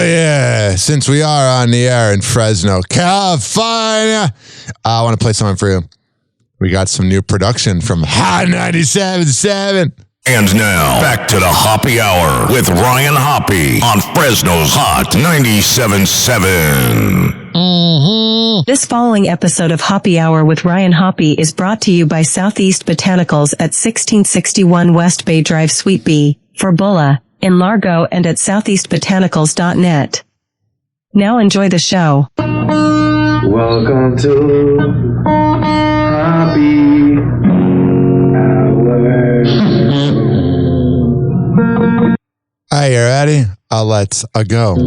yeah. Since we are on the air in Fresno, California, I want to play something for you. We got some new production from Hot 97.7. And now, back to the Hoppe Hour with Ryan Hoppe on Fresno's Hot 97.7. Mm-hmm. This following episode of Hoppe Hour with Ryan Hoppe is brought to you by Southeast Botanicals at 1661 West Bay Drive, Suite B, for Bulla, in Largo, and at southeastbotanicals.net. Now enjoy the show. Welcome to Hoppe Hour. Hey, you ready? Let's go. In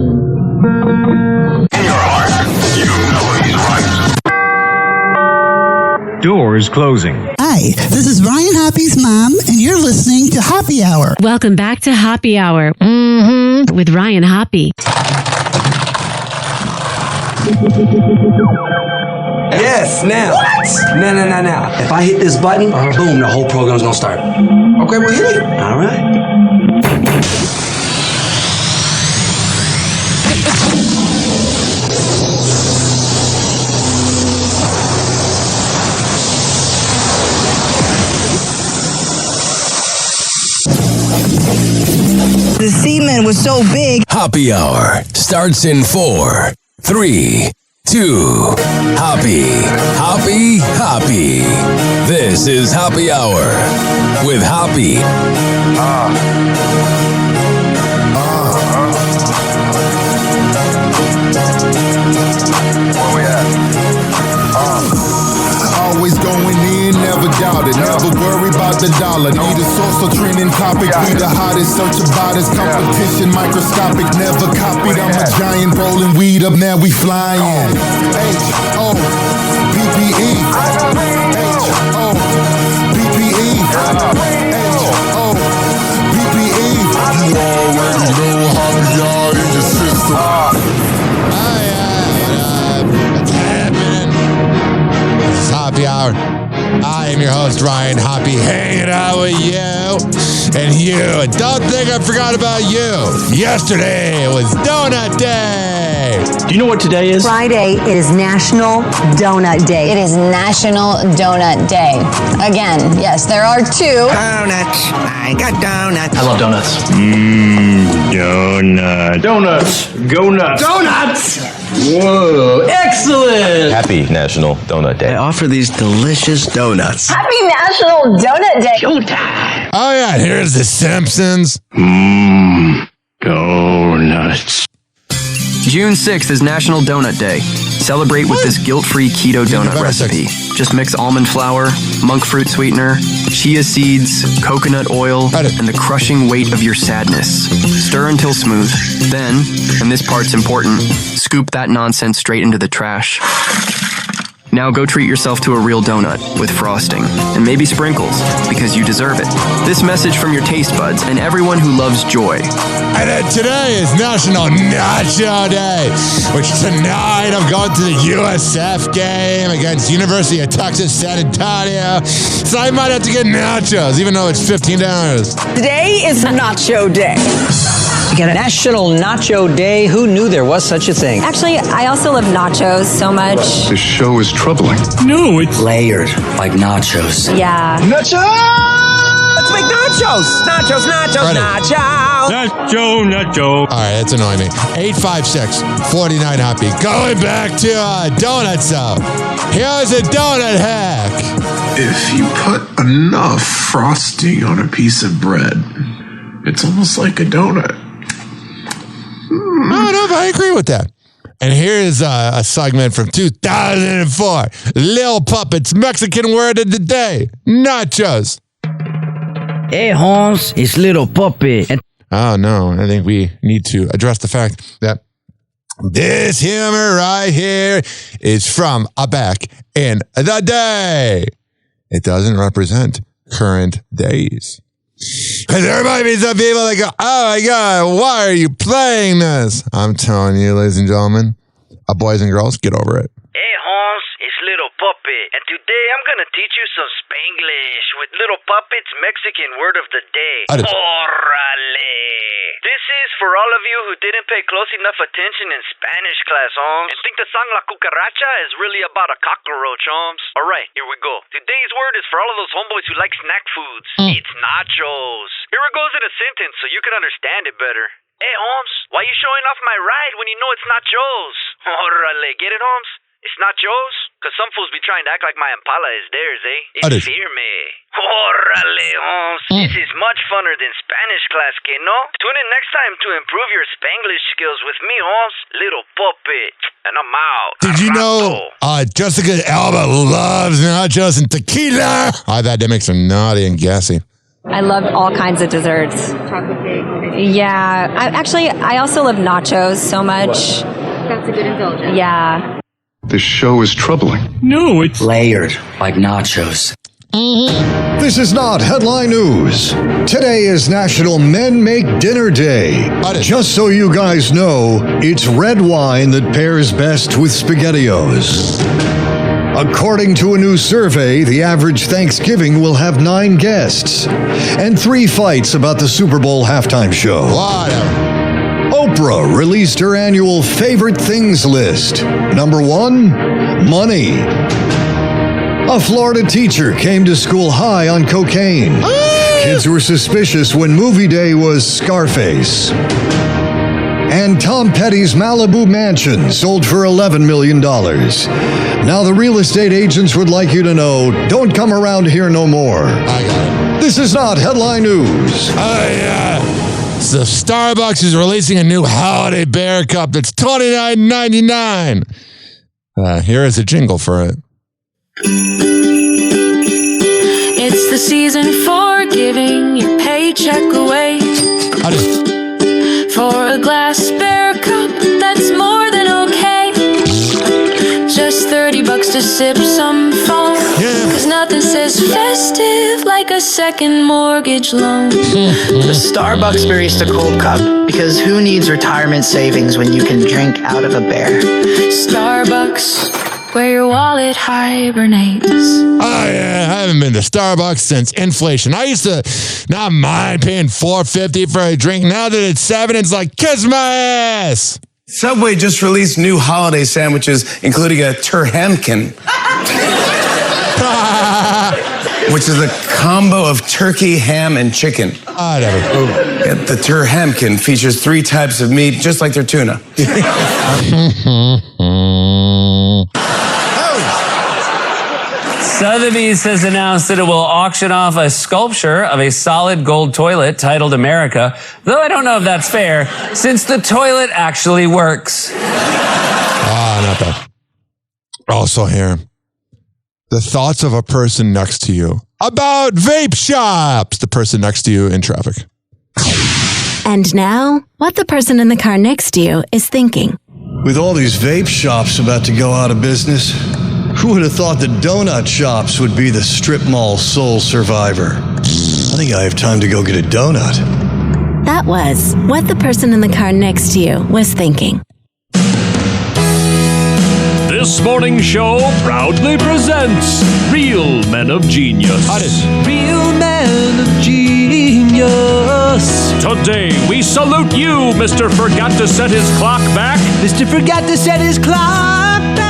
your heart, you know he's right. Doors closing. Hi, this is Ryan Hoppe's mom, and you're listening to Hoppe Hour. Welcome back to Hoppe Hour with Ryan Hoppe. Yes, now. What? Now. If I hit this button, boom, the whole program's gonna start. Okay, well, hit it. All right. The semen was so big. Hoppe Hour starts in 4, 3, 2. Hoppe. This is Hoppe Hour with Hoppe. Where we at? Always going in, never doubted. Never worry about the dollar. Need a source or trending topic. We the hottest, search about us. Competition microscopic, never copied. I'm a giant rolling weed up, now we flying. H-O-P-P-E. H-O-P-P-E. H-O-P-P-E. You already know how we are in the system. What's happening? This is Hoppe Hour. I am your host, Ryan Hoppe, hanging out with you and you. And don't think I forgot about you. Yesterday was Donut Day. Do you know what today is? Friday, it is National Donut Day. It is National Donut Day. Again, yes, there are two. Donuts. I got donuts. I love donuts. Donut. Donuts. Go nuts. Donuts! Whoa. Excellent. Happy National Donut Day. I offer these delicious donuts. Happy National Donut Day. Showtime. Oh, yeah, here's The Simpsons. Donuts. June 6th is National Donut Day. Celebrate with this guilt-free keto donut recipe. Just mix almond flour, monk fruit sweetener, chia seeds, coconut oil, and the crushing weight of your sadness. Stir until smooth. Then, and this part's important, scoop that nonsense straight into the trash. Now go treat yourself to a real donut with frosting and maybe sprinkles because you deserve it. This message from your taste buds and everyone who loves joy. And then today is National Nacho Day, which tonight I'm going to the USF game against University of Texas San Antonio. So I might have to get nachos, even though it's $15. Today is Nacho Day. Get it? National Nacho Day. Who knew there was such a thing? Actually, I also love nachos so much. This show is troubling. No, it's layered like nachos. Yeah. Nacho! Let's make nachos. Nachos. Nacho. All right, that's annoying me. 856-49 Hoppe. Going back to donuts, though. Here's a donut hack. If you put enough frosting on a piece of bread, it's almost like a donut. I don't know if I agree with that. And here's a segment from 2004. Lil Puppet's Mexican word of the day. Nachos. Hey, Hans, it's Little Puppet. Oh, no. I think we need to address the fact that this humor right here is from a back in the day. It doesn't represent current days. Because there might be some people that go, oh my God, why are you playing this? I'm telling you, ladies and gentlemen, boys and girls, get over it. Hey, Hans, it's Little Puppet. Hoppe, and today I'm gonna teach you some Spanglish with Little Puppet's Mexican word of the day. Órale! This is for all of you who didn't pay close enough attention in Spanish class, Holmes, and think the song La Cucaracha is really about a cockroach, Holmes. Alright, here we go. Today's word is for all of those homeboys who like snack foods. It's nachos. Here it goes in a sentence so you can understand it better. Hey, Holmes, why you showing off my ride when you know it's not Joe's? Órale, get it, Holmes? It's not Joe's? Because some fools be trying to act like my Impala is theirs, eh? It's firme. Órale, Holmes. This is much funner than Spanish class, que no? Tune in next time to improve your Spanglish skills with me, Holmes. Little Puppet. And I'm out. Did you know Jessica Alba loves nachos and tequila? I thought that makes her naughty and gassy. I love all kinds of desserts. Chocolate cake. Yeah. I also love nachos so much. That's a good indulgence. Yeah. This show is troubling. No, it's layered like nachos. This is not headline news. Today is National Men Make Dinner Day. Just so you guys know, it's red wine that pairs best with SpaghettiOs. According to a new survey, the average Thanksgiving will have 9 guests and 3 fights about the Super Bowl halftime show. Oprah released her annual favorite things list. Number 1, money. A Florida teacher came to school high on cocaine. Kids were suspicious when movie day was Scarface. And Tom Petty's Malibu mansion sold for $11 million. Now the real estate agents would like you to know, don't come around here no more. I got it. This is not headline news. So Starbucks is releasing a new holiday bear cup that's $29.99. Here is a jingle for it. It's the season for giving your paycheck away. For a glass bear cup, that's more than okay. Just $30 to sip some foam. Cause nothing says festive like a second mortgage loan. The Starbucks barista cold cup, because who needs retirement savings when you can drink out of a bear? Starbucks, where your wallet hibernates. I haven't been to Starbucks since inflation. I used to not mind paying $4.50 for a drink. Now that it's $7, it's like, kiss my ass. Subway just released new holiday sandwiches, including a turhamkin, which is a combo of turkey, ham, and chicken. The turhamkin features 3 types of meat, just like their tuna. Sotheby's has announced that it will auction off a sculpture of a solid gold toilet titled America, though I don't know if that's fair, since the toilet actually works. Not bad. Also here, the thoughts of a person next to you about vape shops, the person next to you in traffic. And now, what the person in the car next to you is thinking. With all these vape shops about to go out of business, who would have thought that donut shops would be the strip mall sole survivor? I think I have time to go get a donut. That was what the person in the car next to you was thinking. This morning's show proudly presents Real Men of Genius. Real Men of Genius. Today we salute you, Mr. Forgot to Set His Clock Back. Mr. Forgot to Set His Clock Back.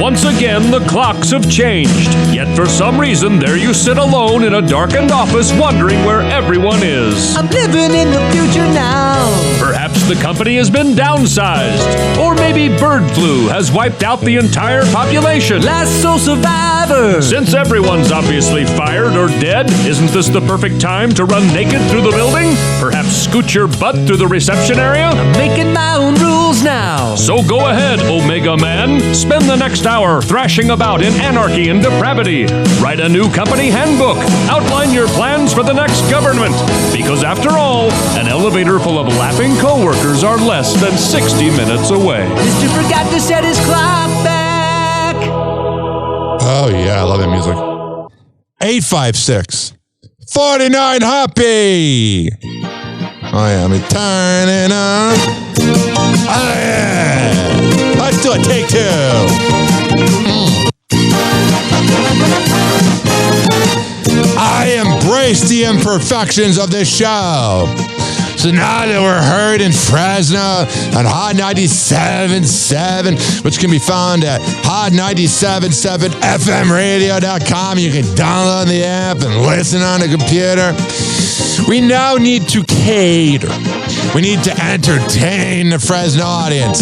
Once again, the clocks have changed. Yet for some reason, there you sit alone in a darkened office wondering where everyone is. I'm living in the future now. Perhaps the company has been downsized. Or maybe bird flu has wiped out the entire population. Last sole survivor. Since everyone's obviously fired or dead, isn't this the perfect time to run naked through the building? Perhaps scoot your butt through the reception area? I'm making my own rules now. So go ahead, Omega Man. Spend the next hour thrashing about in anarchy and depravity. Write a new company handbook. Outline your plans for the next government. Because after all, an elevator full of laughing coworkers are less than 60 minutes away. Mr. Forgot to Set His Clock Back. Oh, yeah, I love that music. 856 49 Hoppe. Oh, yeah, I'm turning up. Oh, yeah. Let's do a take 2. erase the imperfections of this show. So now that we're heard in Fresno on Hot 97.7, which can be found at hot977fmradio.com. You can download the app and listen on the computer. We now need to cater. We need to entertain the Fresno audience.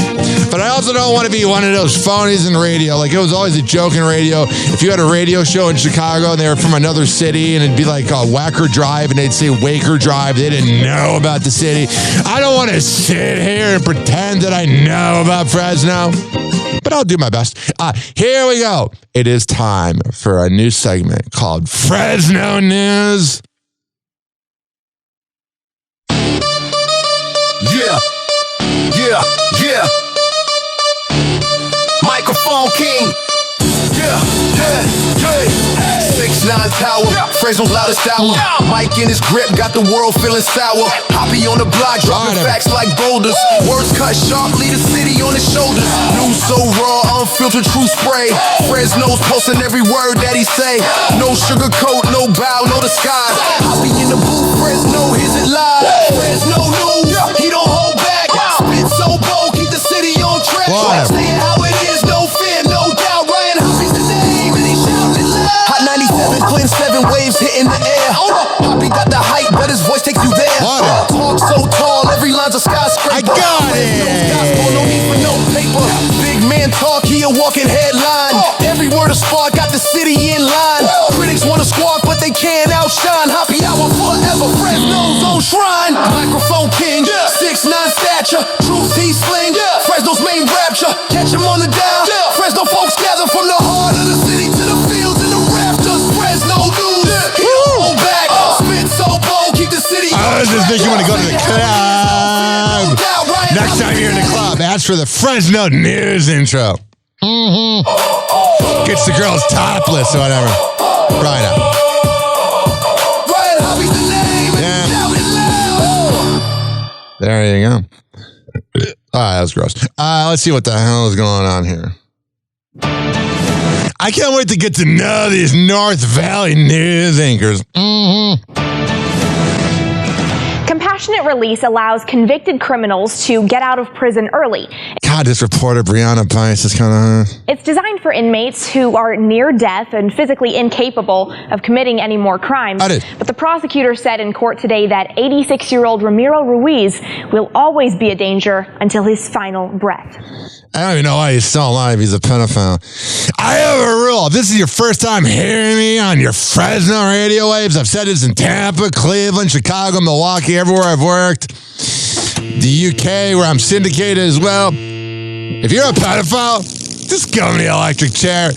But I also don't want to be one of those phonies in radio. Like, it was always a joke in radio. If you had a radio show in Chicago and they were from another city and it'd be like Wacker Drive and they'd say Waker Drive, they didn't know about the city. I don't want to sit here and pretend that I know about Fresno, but I'll do my best. Here we go. It is time for a new segment called Fresno News. Yeah. Microphone king. Yeah. 6'9" power, Fresno's loudest hour. Mike in his grip, got the world feeling sour. Hoppy on the block, dropping facts like boulders. Words cut sharply, the city on his shoulders. News so raw, unfiltered, true spray. Fresno's posting every word that he say. No sugar coat, no bow, no disguise. Hoppy in the booth, Fresno, here's it live. Fresno news, he don't hold back. Spit so bold, keep the city on track. Say it how it is, no fear, no doubt. Ryan Hoppy's the name, and he shouting it loud. Hot 97, Clinton 7 waves hitting the air. Hoppy got the height, but his voice takes you there. Talk so tall, every line's a skyscraper. I got it. Gospel, no need for no paper. Big man talk, he a walking headline. Every word a spark, got the city in line. Critics wanna squawk, but they can't outshine. Hoppy hour forever, Fresno's own shrine. Microphone king, 6'9" stature, truth he sling. Fresno's main rapture, catch him on the dial. Fresno folks gather from the heart of the city to the fields and the rafters. Fresno news, he don't hold back. Spit so bold, keep the city. I was just thinking you want to go to the club. Next time you're in the club, ask for the Fresno News intro. Gets the girls topless or whatever. Right now. There you go. That was gross. Let's see what the hell is going on here. I can't wait to get to know these North Valley news anchors. Compassionate release allows convicted criminals to get out of prison early. God, this reporter, Brianna Pice, is kind of... It's designed for inmates who are near death and physically incapable of committing any more crimes. But the prosecutor said in court today that 86-year-old Ramiro Ruiz will always be a danger until his final breath. I don't even know why he's still alive. He's a pedophile. I have a rule. If this is your first time hearing me on your Fresno radio waves, I've said this in Tampa, Cleveland, Chicago, Milwaukee, everywhere I've worked. The UK, where I'm syndicated as well. If you're a pedophile, just go in the electric chair.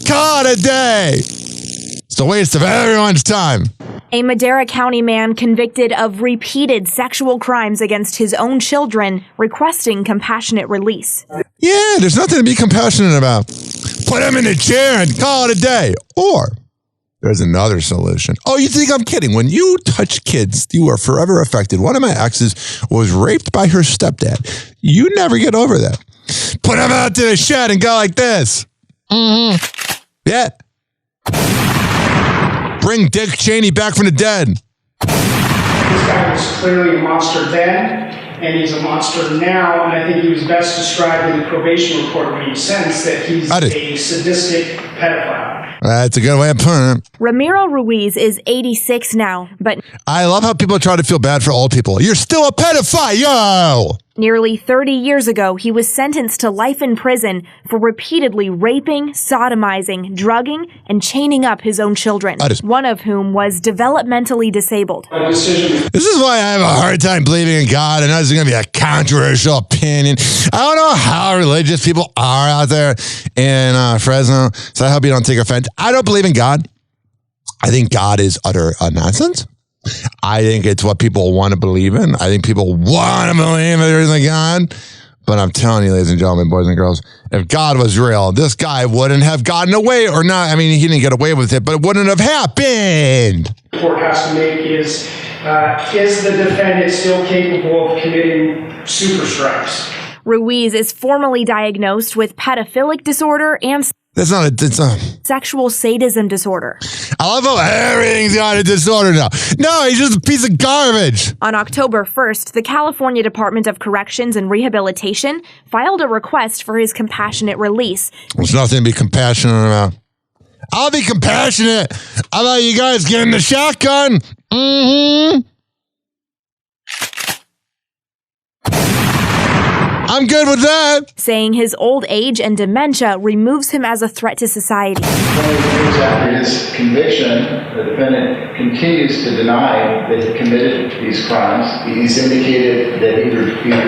Call it a day. It's a waste of everyone's time. A Madera County man convicted of repeated sexual crimes against his own children requesting compassionate release. Yeah, there's nothing to be compassionate about. Put him in a chair and call it a day. Or there's another solution. Oh, you think I'm kidding? When you touch kids, you are forever affected. One of my exes was raped by her stepdad. You never get over that. Put him out to the shed and go like this. Yeah. Bring Dick Cheney back from the dead. This guy was clearly a monster then, and he's a monster now, and I think he was best described in the probation report when he was sentenced that he's a sadistic pedophile. That's a good way of putting it. Ramiro Ruiz is 86 now, but... I love how people try to feel bad for old people. You're still a pedophile, yo! Nearly 30 years ago, he was sentenced to life in prison for repeatedly raping, sodomizing, drugging, and chaining up his own children, one of whom was developmentally disabled. This is why I have a hard time believing in God. I know this is going to be a controversial opinion. I don't know how religious people are out there in Fresno, so I hope you don't take offense. I don't believe in God. I think God is utter nonsense. I think it's what people want to believe in. I think people want to believe there is a God. But I'm telling you, ladies and gentlemen, boys and girls, if God was real, this guy wouldn't have gotten away or not. I mean, he didn't get away with it, but it wouldn't have happened. The court has to make is the defendant still capable of committing super strikes? Ruiz is formally diagnosed with pedophilic disorder and That's not a sexual sadism disorder. I love how everything's got a disorder now. No, he's just a piece of garbage. On October 1st, the California Department of Corrections and Rehabilitation filed a request for his compassionate release. There's nothing to be compassionate about. I'll be compassionate about you guys getting the shotgun. I'm good with that. Saying his old age and dementia removes him as a threat to society. 20 years after his conviction, the defendant continues to deny that he committed these crimes. He's indicated that he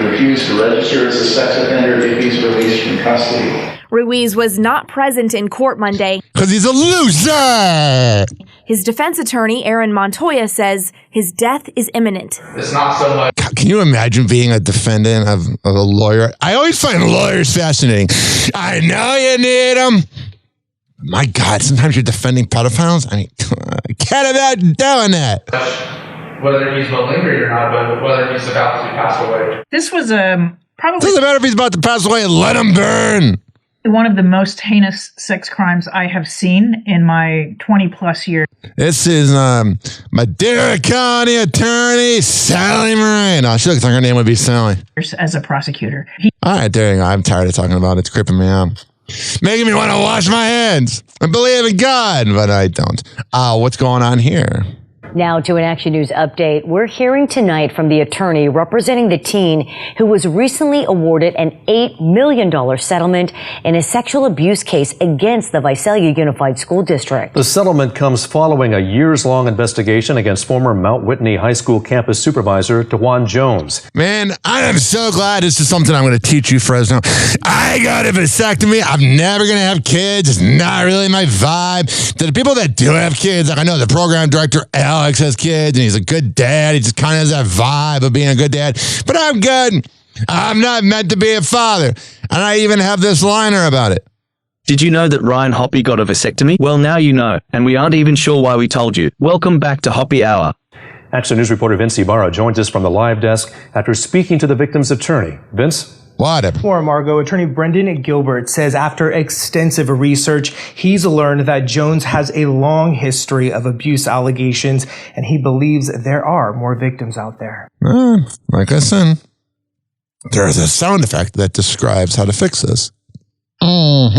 refused to register as a sex offender if he's released from custody. Ruiz was not present in court Monday. Because he's a loser! His defense attorney, Aaron Montoya, says his death is imminent. It's not so much. Can you imagine being a defendant of a lawyer? I always find lawyers fascinating. I know you need them. My God, sometimes you're defending pedophiles. I mean, I can't imagine doing that. Whether he's malingering or not, but whether he's about to pass away. This was probably... Doesn't matter if he's about to pass away. Let him burn. One of the most heinous sex crimes I have seen in my 20-plus years. This is Madera County attorney, Sally Moreno. She looks like her name would be Sally. As a prosecutor. All right, there you go. I'm tired of talking about it. It's creeping me out. Making me want to wash my hands and believe in God, but I don't. What's going on here? Now to an Action News update. We're hearing tonight from the attorney representing the teen who was recently awarded an $8 million settlement in a sexual abuse case against the Visalia Unified School District. The settlement comes following a years-long investigation against former Mount Whitney High School campus supervisor DeJuan Jones. Man, I am so glad this is something I'm going to teach you, Fresno. I got a vasectomy. I'm never going to have kids. It's not really my vibe. To the people that do have kids, like I know the program director, Alex has kids and he's a good dad. He just kind of has that vibe of being a good dad. But I'm good. I'm not meant to be a father. And I even have this liner about it. Did you know that Ryan Hoppe got a vasectomy? Well, now you know. And we aren't even sure why we told you. Welcome back to Hoppe Hour. Action News reporter Vince Ibarra joins us from the live desk after speaking to the victim's attorney. Vince? Whatever. For Margo, attorney Brendan Gilbert says after extensive research, he's learned that Jones has a long history of abuse allegations, and he believes there are more victims out there. Like I said, there's a sound effect that describes how to fix this. I'm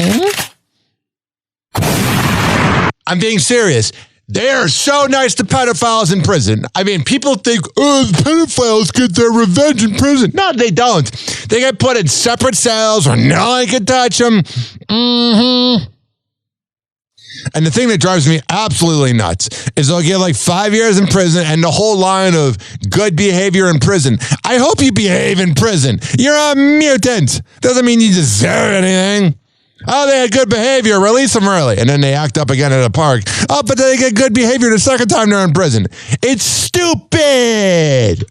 being serious. They are so nice to pedophiles in prison. I mean, people think, the pedophiles get their revenge in prison. No, they don't. They get put in separate cells where no one can touch them. And the thing that drives me absolutely nuts is they'll get like 5 years in prison and the whole line of good behavior in prison. I hope you behave in prison. You're a mutant. Doesn't mean you deserve anything. Oh, they had good behavior. Release them early. And then they act up again at a park. Oh, but they get good behavior the second time they're in prison. It's stupid.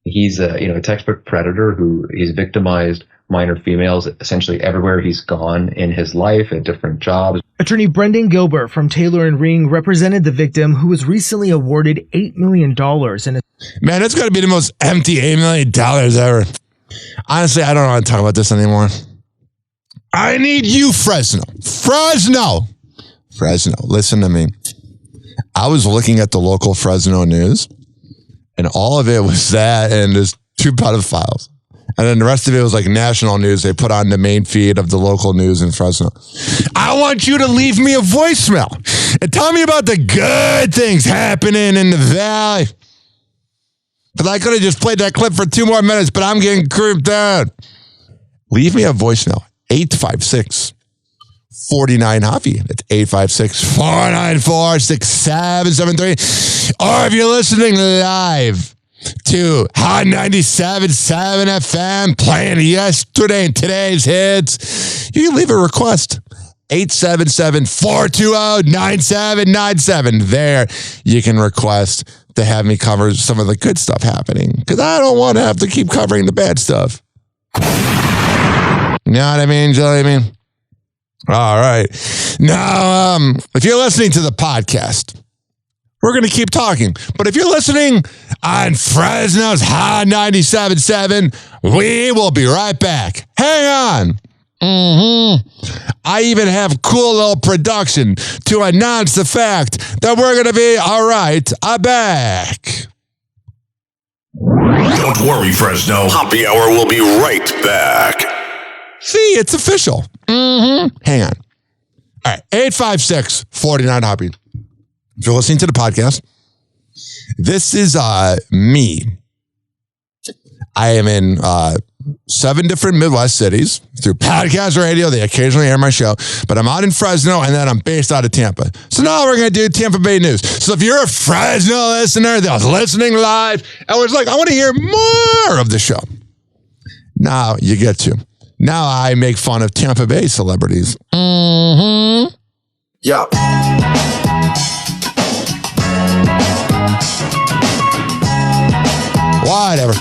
He's a textbook predator who he's victimized minor females essentially everywhere he's gone in his life at different jobs. Attorney Brendan Gilbert from Taylor & Ring represented the victim who was recently awarded $8 million. Man, that's got to be the most empty $8 million ever. Honestly, I don't want to talk about this anymore. I need you, Fresno. Fresno, listen to me. I was looking at the local Fresno news, and all of it was that and there's 2 pedophiles. And then the rest of it was like national news. They put on the main feed of the local news in Fresno. I want you to leave me a voicemail and tell me about the good things happening in the valley. Because I could have just played that clip for 2 more minutes, but I'm getting creeped out. Leave me a voicemail. 856-49-HOPPY. That's 856-494-6773. Or if you're listening live to Hot 97.7 FM, playing yesterday and today's hits, you can leave a request. 877-420-9797. There, you can request to have me cover some of the good stuff happening. Because I don't want to have to keep covering the bad stuff. You know what I mean, Jelly Bean? All right. Now, if you're listening to the podcast, we're going to keep talking. But if you're listening on Fresno's Hot 97.7, we will be right back. Hang on. I even have cool little production to announce the fact that we're going to be all right. I'm back. Don't worry, Fresno. Hoppy Hour will be right back. See, it's official. Hang on. All right, 856-49-HOPPY. If you're listening to the podcast, this is me. I am in 7 different Midwest cities through podcast radio. They occasionally air my show, but I'm out in Fresno and then I'm based out of Tampa. So now we're going to do Tampa Bay news. So if you're a Fresno listener that was listening live and was like, I want to hear more of the show, now you get to. Now I make fun of Tampa Bay celebrities. Yeah. Whatever.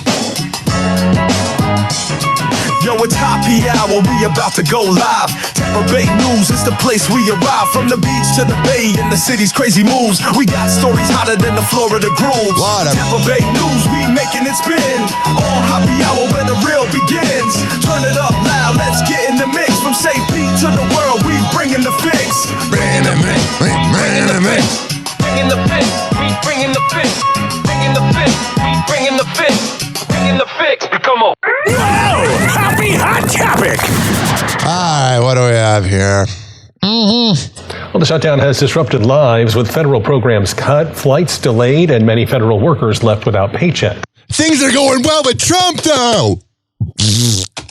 Yo, it's Hoppy Hour, we about to go live. Tampa Bay News is the place we arrive. From the beach to the bay and the city's crazy moves. We got stories hotter than the Florida grooves. Tampa Bay News, we making it spin. On Hoppy Hour where the real begins. Turn it up loud, let's get in the mix. From St. Pete to the world, we bringing the fix. Bringing the mix, bringing the mix. Bringing the fix, we bringing the fix. Bringing the fix, we bringing the fix. Bringing the fix, come on. Whoa! Happy Hot Topic! All right, what do we have here? Well, the shutdown has disrupted lives with federal programs cut, flights delayed, and many federal workers left without paycheck. Things are going well with Trump, though.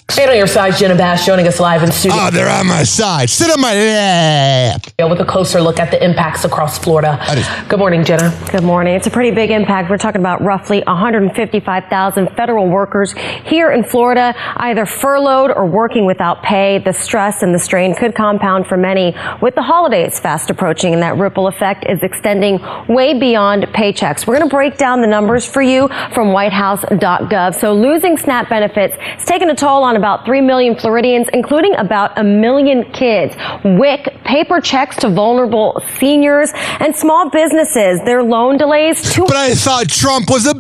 Stay on your side, Jenna Bash, joining us live in studio. Oh, they're on my side. Sit on my lap. With a closer look at the impacts across Florida. Good morning, Jenna. Good morning. It's a pretty big impact. We're talking about roughly 155,000 federal workers here in Florida, either furloughed or working without pay. The stress and the strain could compound for many with the holidays fast approaching, and that ripple effect is extending way beyond paychecks. We're going to break down the numbers for you from whitehouse.gov. So losing SNAP benefits is taking a toll on about 3 million Floridians, including about 1 million kids. WIC, paper checks to vulnerable seniors and small businesses. Their loan delays too. But I thought Trump was a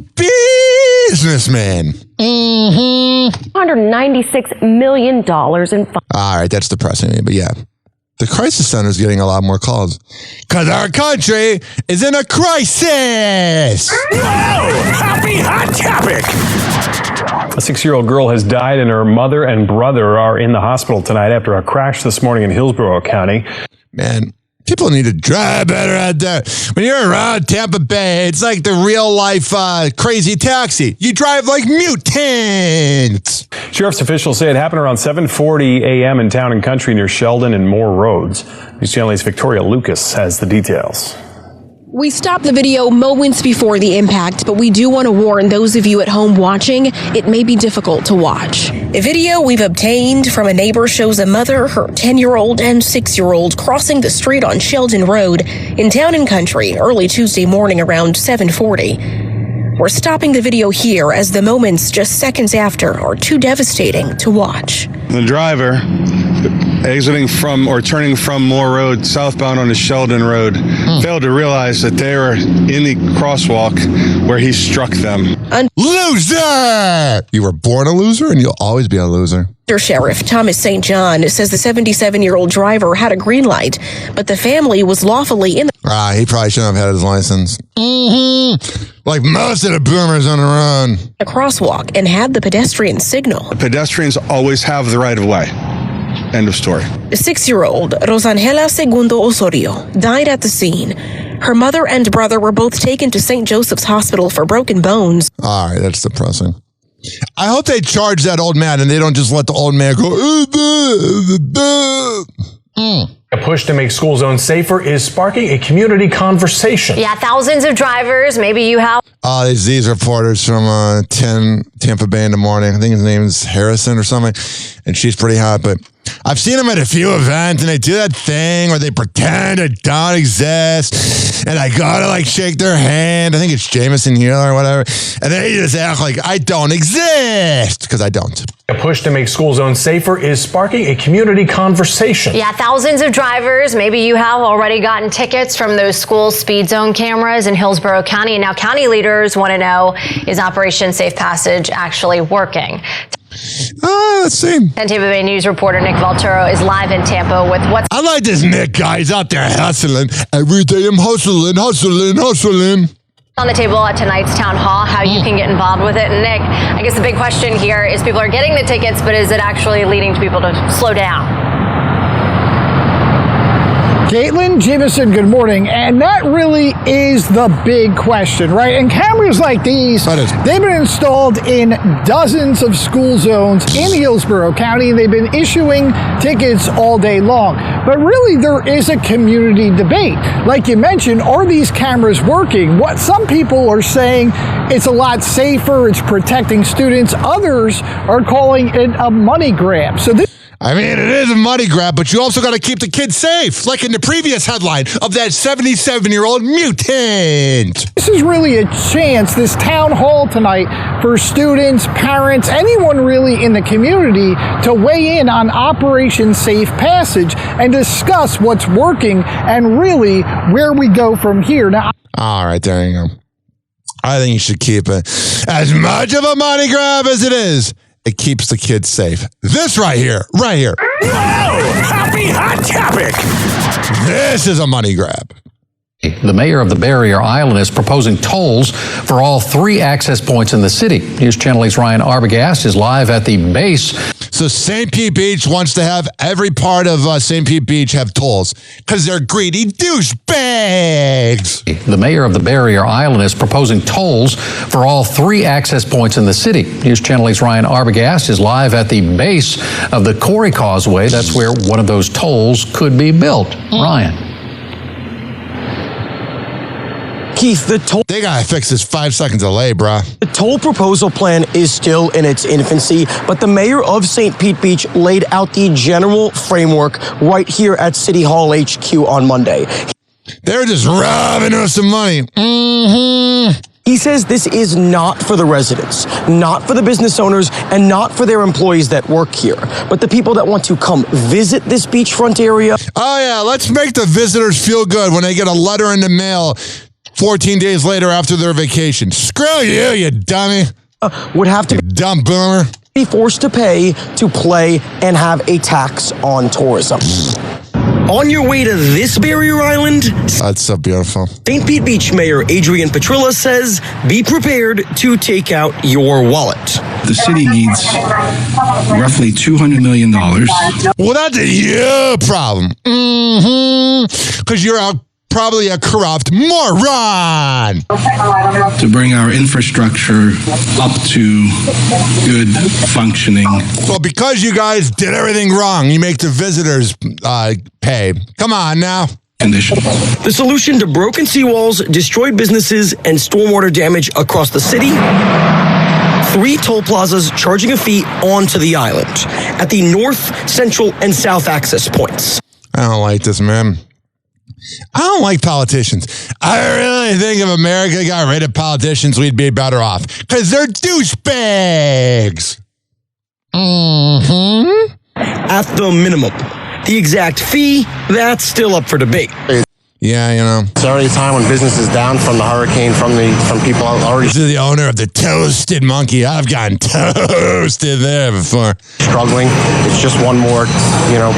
businessman. $196 million in fines. All right, that's depressing me, but yeah. The crisis center is getting a lot more calls because our country is in a crisis. Whoa! Happy Hot Topic! A 6-year-old girl has died and her mother and brother are in the hospital tonight after a crash this morning in Hillsborough County. Man, people need to drive better out there. When you're around Tampa Bay, it's like the real life crazy taxi. You drive like mutants. Sheriff's officials say it happened around 7:40 a.m. in Town and Country near Sheldon and Moore Roads. News Channel's Victoria Lucas has the details. We stopped the video moments before the impact, but we do want to warn those of you at home watching, it may be difficult to watch. A video we've obtained from a neighbor shows a mother, her 10-year-old and 6-year-old crossing the street on Sheldon Road in Town and Country early Tuesday morning around 7:40. We're stopping the video here as the moments just seconds after are too devastating to watch. The driver exiting from or turning from Moore Road southbound onto Sheldon Road failed to realize that they were in the crosswalk where he struck them. Loser! You were born a loser and you'll always be a loser. Sheriff Thomas St. John says the 77-year-old driver had a green light, but the family was lawfully in the... He probably shouldn't have had his license. Like most of the boomers on the run. ...a crosswalk and had the pedestrian signal. The pedestrians always have the right of way. End of story. The 6-year-old, Rosangela Segundo Osorio, died at the scene. Her mother and brother were both taken to St. Joseph's Hospital for broken bones. All right, that's depressing. I hope they charge that old man and they don't just let the old man go. A push to make school zones safer is sparking a community conversation. Yeah, thousands of drivers. Maybe you have. These reporters from Tampa Bay in the morning. I think his name is Harrison or something. And she's pretty hot, but I've seen them at a few events and they do that thing where they pretend it don't exist. And I gotta like shake their hand. I think it's Jameson Hill or whatever. And they just act like I don't exist because I don't. A push to make school zones safer is sparking a community conversation. Yeah, thousands of drivers. Maybe you have already gotten tickets from those school speed zone cameras in Hillsborough County. And now county leaders want to know, is Operation Safe Passage actually working? Let's see. And Tampa Bay News reporter Nick Valturo is live in Tampa with what's... I like this Nick guy. He's out there hustling. Every day I'm hustling. On the table at tonight's town hall, how you can get involved with it. And Nick, I guess the big question here is people are getting the tickets, but is it actually leading to people to slow down? Caitlin, Jameson, good morning. And that really is the big question, right? And cameras like these, they've been installed in dozens of school zones in Hillsborough County, and they've been issuing tickets all day long. But really, there is a community debate. Like you mentioned, are these cameras working? What some people are saying, it's a lot safer, it's protecting students. Others are calling it a money grab. So this... I mean, it is a money grab, but you also got to keep the kids safe, like in the previous headline of that 77-year-old mutant. This is really a chance, this town hall tonight, for students, parents, anyone really in the community to weigh in on Operation Safe Passage and discuss what's working and really where we go from here. Now, all right, there you go. I think you should keep it as much of a money grab as it is. It keeps the kids safe. This right here. Whoa! Happy hot topic! This is a money grab. The mayor of the Barrier Island is proposing tolls for all 3 access points in the city. News Channel 8's Ryan Arbogast is live at the base. So St. Pete Beach wants to have every part of St. Pete Beach have tolls because they're greedy douchebags. The mayor of the Barrier Island is proposing tolls for all 3 access points in the city. News Channel 8's Ryan Arbogast is live at the base of the Corey Causeway. That's where one of those tolls could be built. Ryan. Keith, they gotta fix this 5 second delay, bruh. The toll proposal plan is still in its infancy, but the mayor of St. Pete Beach laid out the general framework right here at City Hall HQ on Monday. They're just robbing us some money. He says this is not for the residents, not for the business owners, and not for their employees that work here, but the people that want to come visit this beachfront area. Oh yeah, let's make the visitors feel good when they get a letter in the mail 14 days later after their vacation. Screw you, you dummy. Would have to you dumb boomer. Be forced to pay to play and have a tax on tourism. On your way to this Barrier Island, that's so beautiful. St. Pete Beach Mayor Adrian Petrilla says, be prepared to take out your wallet. The city needs roughly $200 million. Well, that's a you problem. Because you're probably a corrupt moron. To bring our infrastructure up to good functioning. Well, because you guys did everything wrong, you make the visitors pay. Come on now. Condition. The solution to broken seawalls, destroyed businesses, and stormwater damage across the city? 3 toll plazas charging a fee onto the island at the north, central, and south access points. I don't like this, man. I don't like politicians. I really think if America got rid of politicians, we'd be better off. Because they're douchebags. At the minimum. The exact fee, that's still up for debate. Yeah, you know. It's already a time when business is down from the hurricane, from people already. This is the owner of the Toasted Monkey. I've gotten toasted there before. Struggling. It's just one more,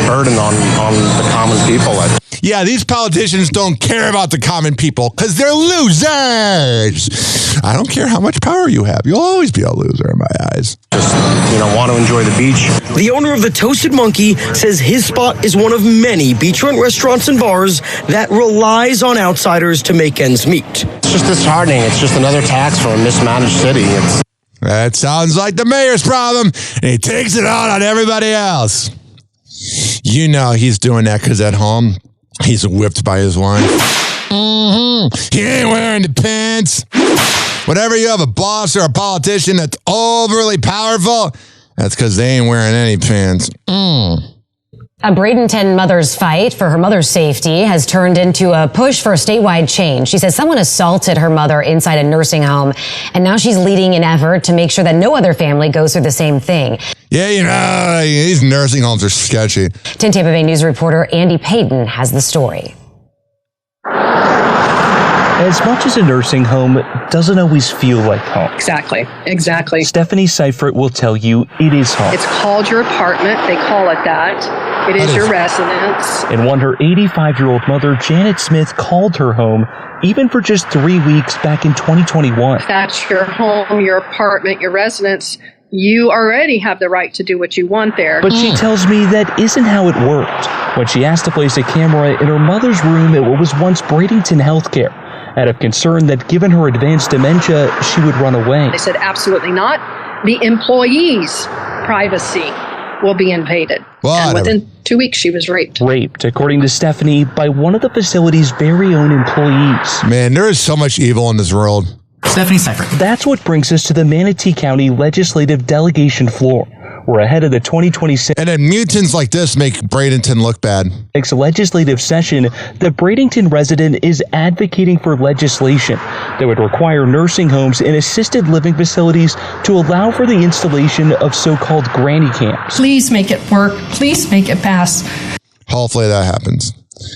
burden on the common people. Yeah, these politicians don't care about the common people because they're losers. I don't care how much power you have. You'll always be a loser in my eyes. Just, want to enjoy the beach. The owner of the Toasted Monkey says his spot is one of many beachfront restaurants and bars that relies on outsiders to make ends meet. It's just disheartening. It's just another tax for a mismanaged city. That sounds like the mayor's problem, and he takes it out on everybody else. You know he's doing that because at home, he's whipped by his wife. He ain't wearing the pants. Whenever you have a boss or a politician that's overly powerful, that's because they ain't wearing any pants. A Bradenton mother's fight for her mother's safety has turned into a push for a statewide change. She says someone assaulted her mother inside a nursing home, and now she's leading an effort to make sure that no other family goes through the same thing. Yeah, these nursing homes are sketchy. 10 Tampa Bay News reporter Andy Payton has the story. As much as a nursing home doesn't always feel like home. Exactly. Stephanie Seifert will tell you it is home. It's called your apartment. They call it that. It is your residence. And one her 85-year-old mother, Janet Smith, called her home, even for just 3 weeks back in 2021. That's your home, your apartment, your residence. You already have the right to do what you want there. But she tells me that isn't how it worked. When she asked to place a camera in her mother's room at what was once Bradenton Healthcare, out of concern that given her advanced dementia, she would run away. They said absolutely not. The employee's privacy will be invaded. And within 2 weeks, she was raped. Raped, according to Stephanie, by one of the facility's very own employees. Man, there is so much evil in this world. Stephanie Seifert. That's what brings us to the Manatee County Legislative Delegation floor. We're ahead of the 2026. And then mutants like this make Bradenton look bad. Legislative session, the Bradenton resident is advocating for legislation that would require nursing homes and assisted living facilities to allow for the installation of so-called granny camps. Please make it work. Please make it pass. Hopefully that happens.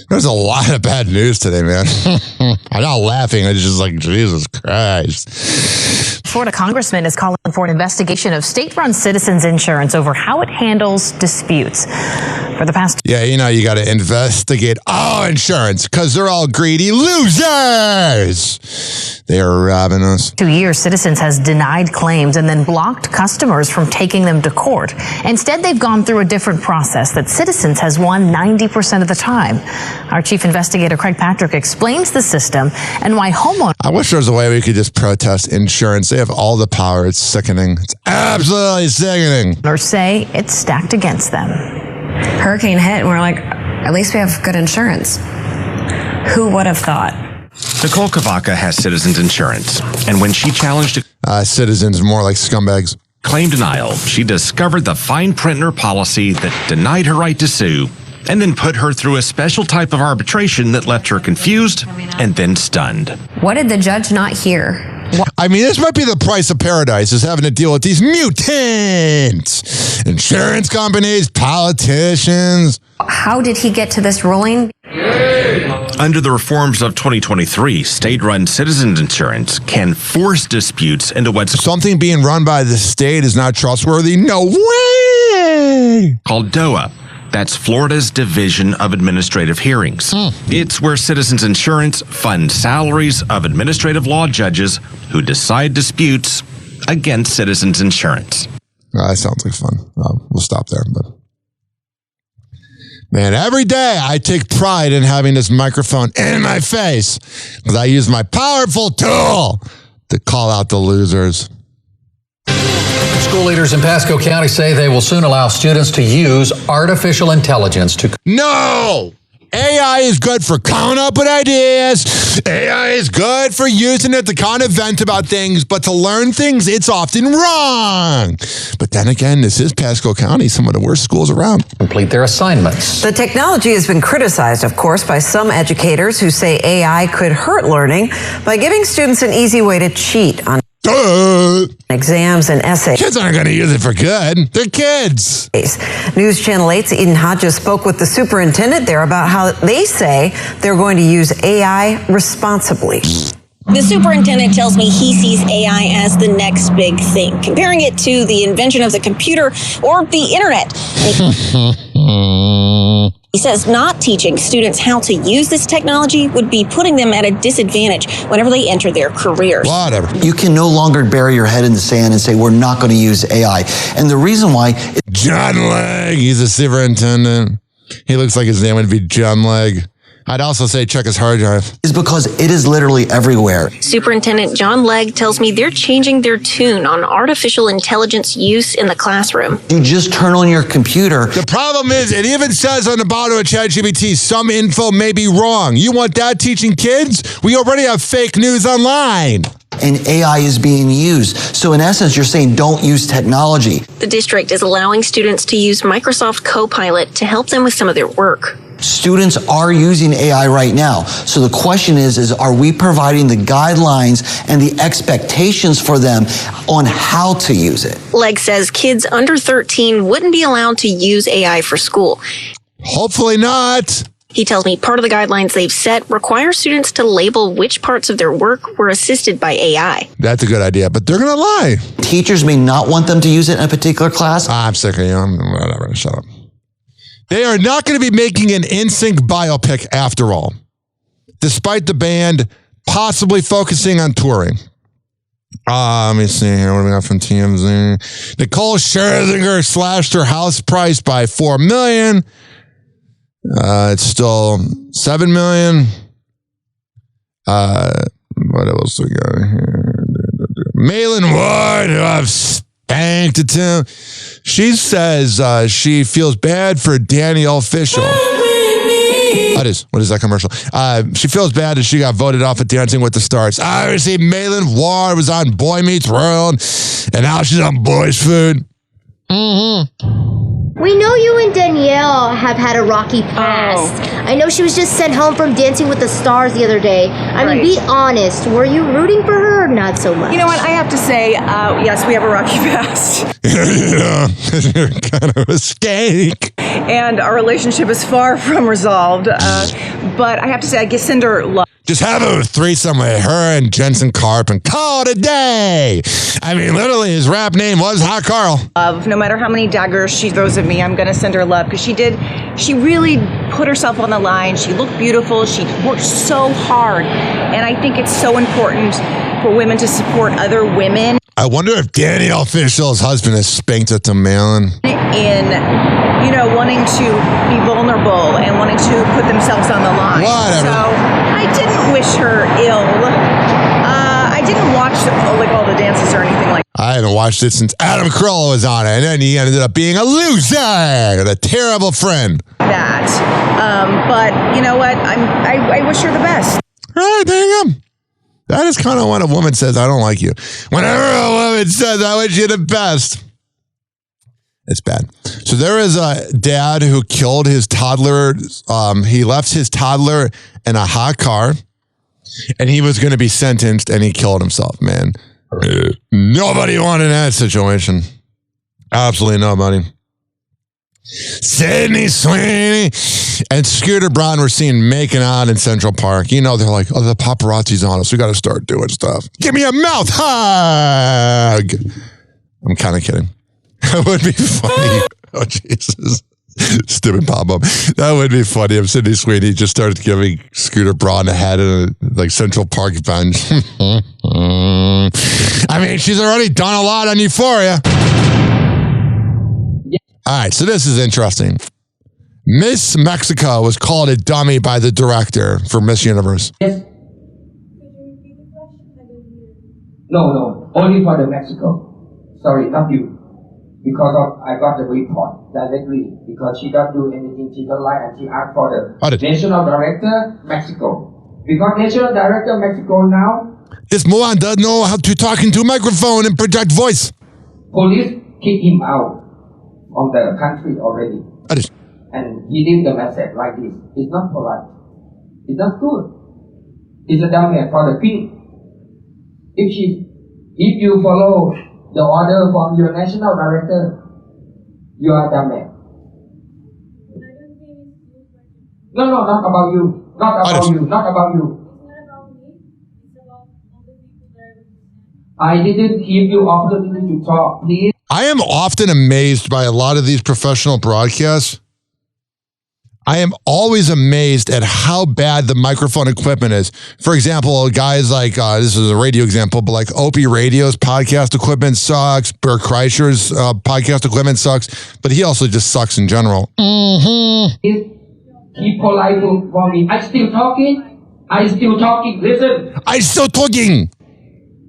There's a lot of bad news today, man. I'm not laughing. It's just like, Jesus Christ. Florida congressman is calling for an investigation of state-run Citizens Insurance over how it handles disputes. For the past... Yeah, you know, you got to investigate all insurance because they're all greedy losers. They are robbing us. 2 years, Citizens has denied claims and then blocked customers from taking them to court. Instead, they've gone through a different process that Citizens has won 90% of the time. Our chief investigator, Craig Patrick, explains the system and why homeowners... I wish there was a way we could just protest insurance. They have all the power. It's sickening. It's absolutely sickening. ...or say it's stacked against them. Hurricane hit and we're like, at least we have good insurance. Who would have thought? Nicole Kavaka has Citizens Insurance, and when she challenged Citizens more like scumbags claim denial, she discovered the fine print in her policy that denied her right to sue, and then put her through a special type of arbitration that left her confused and then stunned. What did the judge not hear? I mean, this might be the price of paradise, is having to deal with these mutants. Insurance companies, politicians. How did he get to this ruling? Under the reforms of 2023, state-run Citizens Insurance can force disputes into what's something being run by the state is not trustworthy. No way! Called DOA. That's Florida's Division of Administrative Hearings. It's where Citizens Insurance funds salaries of administrative law judges who decide disputes against Citizens Insurance. That sounds like fun. We'll stop there. But man, every day I take pride in having this microphone in my face because I use my powerful tool to call out the losers. School leaders in Pasco County say they will soon allow students to use artificial intelligence to... No! AI is good for coming up with ideas. AI is good for using it to kind of vent about things, but to learn things, it's often wrong. But then again, this is Pasco County, some of the worst schools around. Complete their assignments. The technology has been criticized, of course, by some educators who say AI could hurt learning by giving students an easy way to cheat on exams and essays. Kids aren't going to use it for good. They're kids. News Channel 8's Eden Hodges spoke with the superintendent there about how they say they're going to use AI responsibly. The superintendent tells me he sees AI as the next big thing, comparing it to the invention of the computer or the internet. He says not teaching students how to use this technology would be putting them at a disadvantage whenever they enter their careers. Whatever. You can no longer bury your head in the sand and say, we're not going to use AI. And the reason why... John Legg, he's a superintendent. He looks like his name would be John Legg. I'd also say check his hard drive. Is because it is literally everywhere. Superintendent John Legg tells me they're changing their tune on artificial intelligence use in the classroom. You just turn on your computer. The problem is, it even says on the bottom of ChatGPT, some info may be wrong. You want that teaching kids? We already have fake news online. And AI is being used. So in essence, you're saying don't use technology. The district is allowing students to use Microsoft Copilot to help them with some of their work. Students are using AI right now. So the question is are we providing the guidelines and the expectations for them on how to use it? Legg says kids under 13 wouldn't be allowed to use AI for school. Hopefully not. He tells me part of the guidelines they've set require students to label which parts of their work were assisted by AI. That's a good idea, but they're going to lie. Teachers may not want them to use it in a particular class. I'm sick of you. Whatever, shut up. They are not going to be making an NSYNC biopic after all, despite the band possibly focusing on touring. Let me see here. What do we got from TMZ? Nicole Scherzinger slashed her house price by $4 million. It's still $7 million. What else we got here? Malin Ward, who I've spanked it to. She says she feels bad for Danny Official. What is that commercial? She feels bad that she got voted off of Dancing with the Stars. Obviously, Malin Ward was on Boy Meets World, and now she's on Boys Food. We know you and Danielle have had a rocky past. I know she was just sent home from Dancing with the Stars the other day. I mean, be honest. Were you rooting for her or not so much? You know what? I have to say, yes, we have a rocky past. Yeah, you're kind of a skank. And our relationship is far from resolved. But I have to say, I guess send her love. Just have a threesome with her and Jensen Karp and call it a day. I mean, literally, his rap name was Hot Carl. No matter how many daggers she throws at me, I'm going to send her love because she really put herself on the line. She looked beautiful. She worked so hard. And I think it's so important for women to support other women. I wonder if Danny Official's husband has spanked it to Malin. In, wanting to be vulnerable and wanting to put themselves on the line. Whatever. So I didn't wish her ill. I didn't watch all the dances or anything like that. I haven't watched it since Adam Carolla was on it, and then he ended up being a loser and a terrible friend. But you know what? I wish her the best. All right, there you go. That is kind of when a woman says, I don't like you. Whenever a woman says, I wish you the best. It's bad. So there is a dad who killed his toddler. He left his toddler in a hot car, and he was going to be sentenced, and he killed himself, man. Nobody wanted that situation. Absolutely nobody. Sydney Sweeney and Scooter Braun were seen making out in Central Park. They're like, oh, the paparazzi's on us. We got to start doing stuff. Give me a mouth hug. I'm kind of kidding. That would be funny. Oh, Jesus. Stupid pop-up. That would be funny if Sydney Sweeney just started giving Scooter Braun a head in a Central Park bench. I mean, she's already done a lot on Euphoria. All right, so this is interesting. Miss Mexico was called a dummy by the director for Miss Universe. Yes. No, only for the Mexico. Sorry, not you. Because I got the report directly because she don't do anything she don't like and she asked for the National Director Mexico. Because National Director Mexico now. This moron doesn't know how to talk into a microphone and project voice. Police kicked him out from the country already. And he leave the message like this. It's not polite. It's not good. It's a damage for the queen. If you follow the order from your national director, you are damaged. No, not about you. Not about you. Not about you. I didn't give you opportunity to talk, please. I am often amazed by a lot of these professional broadcasts. I am always amazed at how bad the microphone equipment is. For example, guys like, this is a radio example, but like Opie Radio's podcast equipment sucks. Bert Kreischer's podcast equipment sucks. But he also just sucks in general. Keep polite for me. I still talking. Listen. I still talking.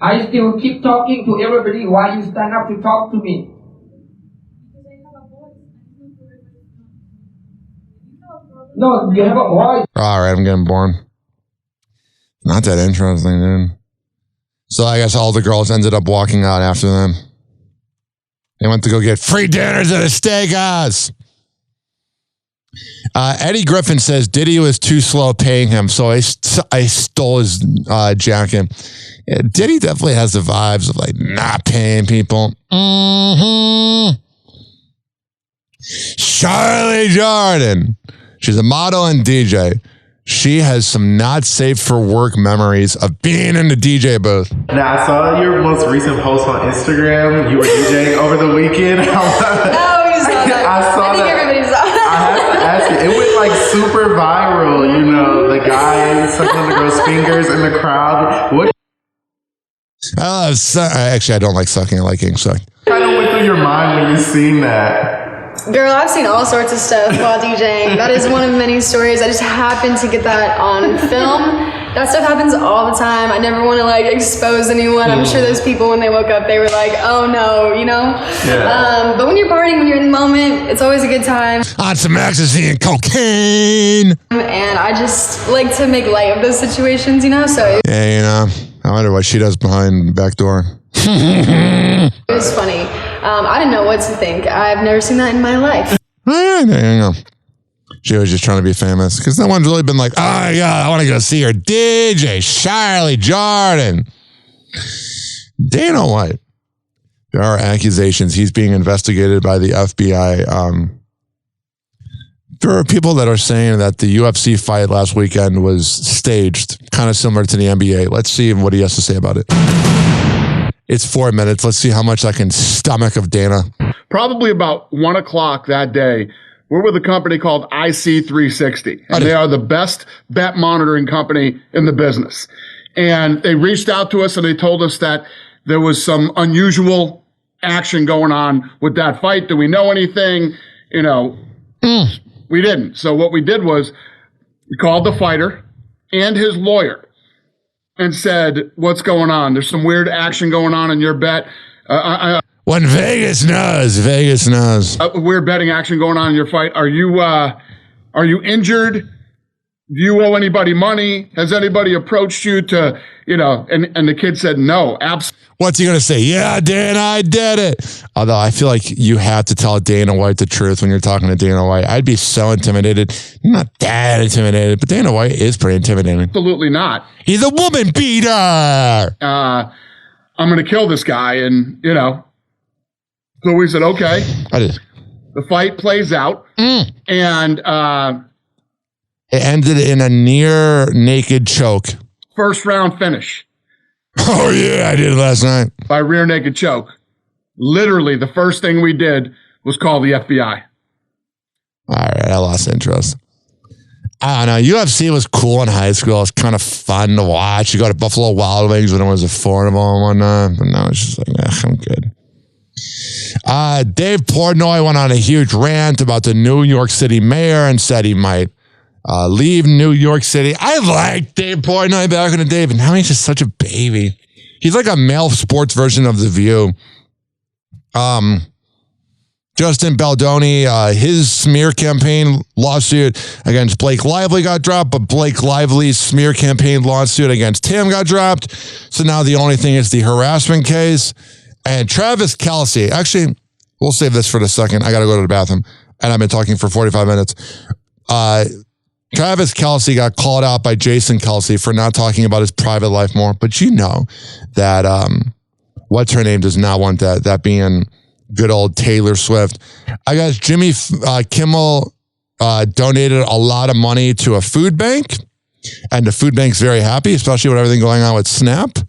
I still keep talking to everybody. Why you stand up to talk to me? No, you have a voice. All right, I'm getting bored. Not that interesting, dude. So I guess all the girls ended up walking out after them. They went to go get free dinners at a steakhouse. Eddie Griffin says Diddy was too slow paying him, so I stole his jacket. Yeah, Diddy definitely has the vibes of like not paying people. Charlie Jordan. She's a model and DJ. She has some not safe for work memories of being in the DJ booth. Now, I saw your most recent post on Instagram. You were DJing over the weekend. No, you saw that. I think everybody saw that. I have to ask you, it went like super viral, you know, the guy sucking on the girl's fingers in the crowd. What actually, I don't like sucking. I like getting sucked. kind of went through your mind when you seen that? Girl, I've seen all sorts of stuff while DJing. That is one of many stories. I just happened to get that on film. That stuff happens all the time. I never want to like expose anyone. I'm sure those people, when they woke up, they were like, oh no, you know? Yeah. But when you're partying, when you're in the moment, it's always a good time. On some ecstasy and cocaine. And I just like to make light of those situations, you know? So Yeah, you know, I wonder what she does behind the back door. it was funny. I didn't know what to think. I've never seen that in my life. There you go. She was just trying to be famous because no one's really been like, oh my God, I want to go see her. DJ Charlie Jordan. Dana White. There are accusations. He's being investigated by the FBI. There are people that are saying that the UFC fight last weekend was staged, kind of similar to the NBA. Let's see what he has to say about it. It's 4 minutes. Let's see how much I can stomach of Dana. Probably about 1 o'clock that day, we're with a company called IC360, and they are the best bet monitoring company in the business. And they reached out to us and they told us that there was some unusual action going on with that fight. Do we know anything? You know, we didn't. So what we did was we called the fighter and his lawyer and said, what's going on? There's some weird action going on in your bet. When Vegas knows, Vegas knows. Weird betting action going on in your fight. Are you injured? Do you owe anybody money? Has anybody approached you to, you know, and the kid said, no, absolutely. What's he going to say? Yeah, Dana, I did it. Although I feel like you have to tell Dana White the truth when you're talking to Dana White. I'd be so intimidated. Not that intimidated, but Dana White is pretty intimidating. Absolutely not. He's a woman beater. I'm going to kill this guy. And, you know, so we said, okay. The fight plays out. And it ended in a near naked choke. First round finish. Oh, yeah, I did it last night. By rear naked choke. Literally, the first thing we did was call the FBI. All right, I lost interest. I don't know. UFC was cool in high school. It was kind of fun to watch. You go to Buffalo Wild Wings when it was affordable and whatnot. But now it's just like, I'm good. Dave Portnoy went on a huge rant about the New York City mayor and said he might leave New York City. I liked Dave Portnoy back in the day, but now he's just such a baby. He's like a male sports version of The View. Justin Baldoni, his smear campaign lawsuit against Blake Lively got dropped, but Blake Lively's smear campaign lawsuit against him got dropped. So now the only thing is the harassment case. And Travis Kelce, actually, we'll save this for the second. I got to go to the bathroom, and I've been talking for 45 minutes. Travis Kelce got called out by Jason Kelce for not talking about his private life more. But you know that what's her name does not want that being good old Taylor Swift. I guess Jimmy Kimmel donated a lot of money to a food bank, and the food bank's very happy, especially with everything going on with Snap.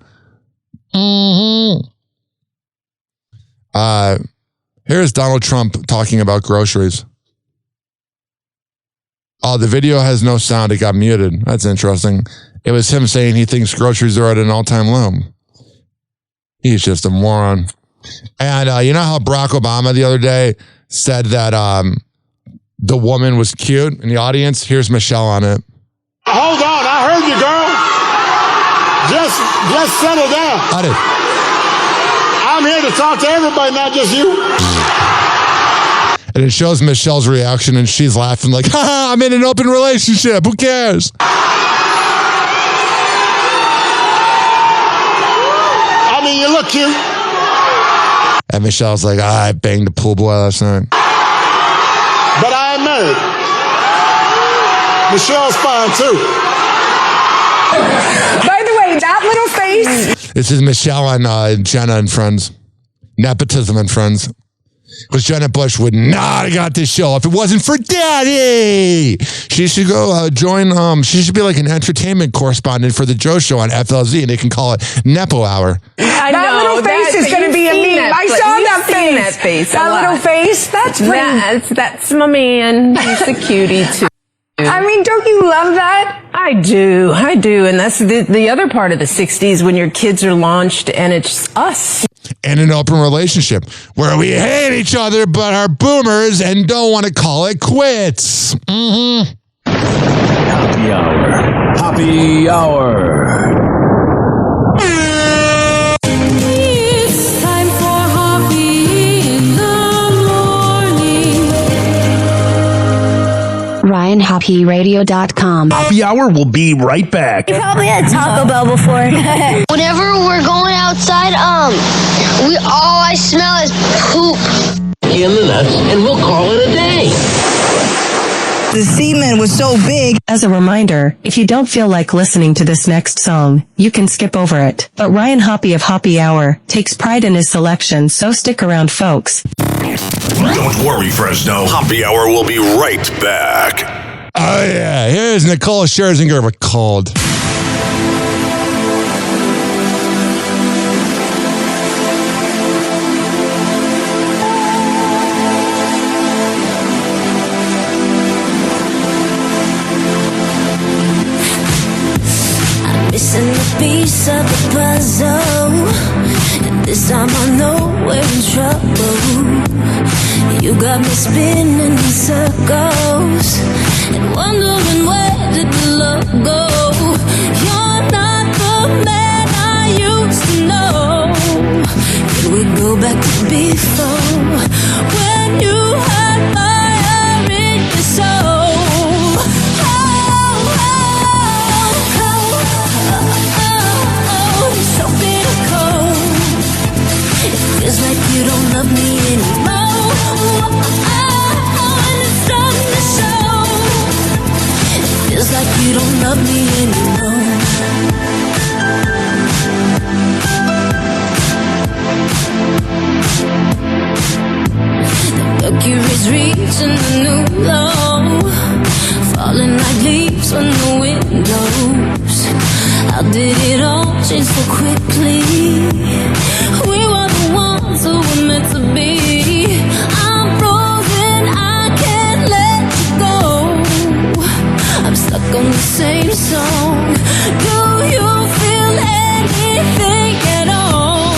Here's Donald Trump talking about groceries. Oh, the video has no sound. It got muted. That's interesting. It was him saying he thinks groceries are at an all-time low. He's just a moron. And you know how Barack Obama the other day said that the woman was cute in the audience? Here's Michelle on it. Hold on. I heard you, girl. Just settle down. I'm here to talk to everybody, not just you. And it shows Michelle's reaction, and she's laughing like, ha, I'm in an open relationship. Who cares? I mean, you look cute. And Michelle's like, I banged a pool boy last night. But I am married. Michelle's fine, too. By the way, that little face. This is Michelle on Jenna and Friends. Nepotism and Friends. Because Jenna Bush would not have got this show if it wasn't for Daddy. She should go join, she should be like an entertainment correspondent for the Joe Show on FLZ, and they can call it Nepo Hour. I know. That little face is going to be a meme. I saw that face. That face. That little face. That's pretty. That's my man. He's a cutie, too. I mean, don't you love that? I do. And that's the other part of the 60s when your kids are launched and it's us. And an open relationship where we hate each other but are boomers and don't want to call it quits. Mm-hmm. Happy hour. Happy hour. It's time for Hoppe in the morning. RyanHoppeRadio.com. Happy hour will be right back. You probably had Taco Bell before. Whenever we're going outside, all I smell is poop. In the nuts, and we'll call it a day. The semen was so big. As a reminder, if you don't feel like listening to this next song, you can skip over it. But Ryan Hoppe of Hoppe Hour takes pride in his selection, so stick around, folks. Don't worry, Fresno. Hoppe Hour will be right back. Oh, yeah. Here's Nicole Scherzinger with Cold. Missing a piece of the puzzle, and this time I know we're in trouble. You got me spinning in circles and wondering where did the love go. You're not the man I used to know. Could we go back to before when you had fire in your soul? Feels like you don't love me anymore. It's starting to show. It feels like you don't love me anymore. The Mercury's reaching a new low, falling like leaves on the windows. How did it all change so quickly? We were the ones who were meant to be. I'm frozen, I can't let you go. I'm stuck on the same song. Do you feel anything at all?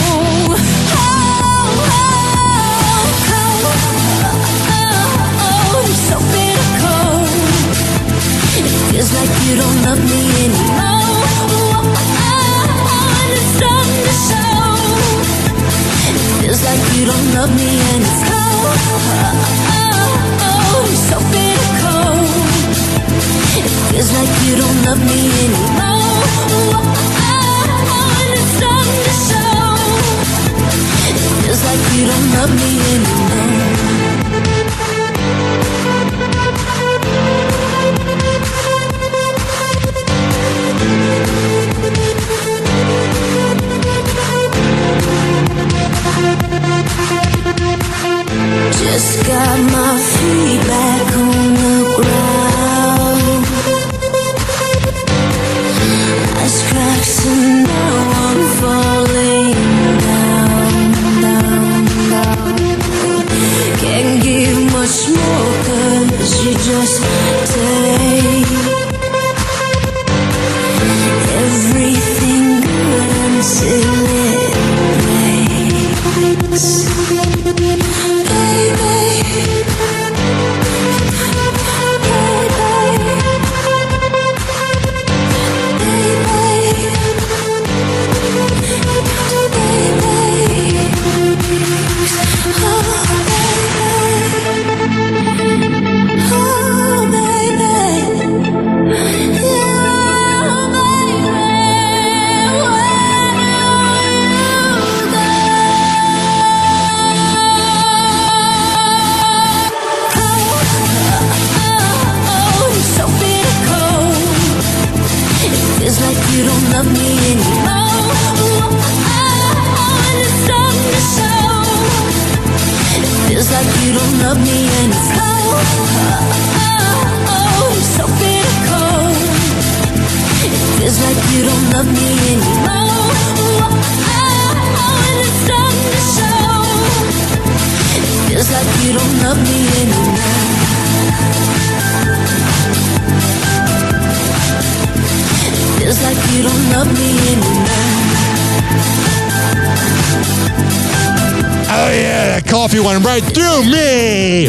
You're so bitter cold. It feels like you don't love me anymore. It's starting to show. It feels like you don't love me and it's cold. You're so bitter cold. It feels like you don't love me anymore. It's starting to show. It feels like you don't love me anymore. Just got my feet back on the ground. Ice cracks and now I'm falling down. Can't give much more 'cause you just take everything good until it breaks. love me and it's so bitter cold. It feels like you don't love me anymore. And it's starting to show. It feels like you don't love me anymore. It feels like you don't love me anymore. Oh yeah, that coffee went right through me.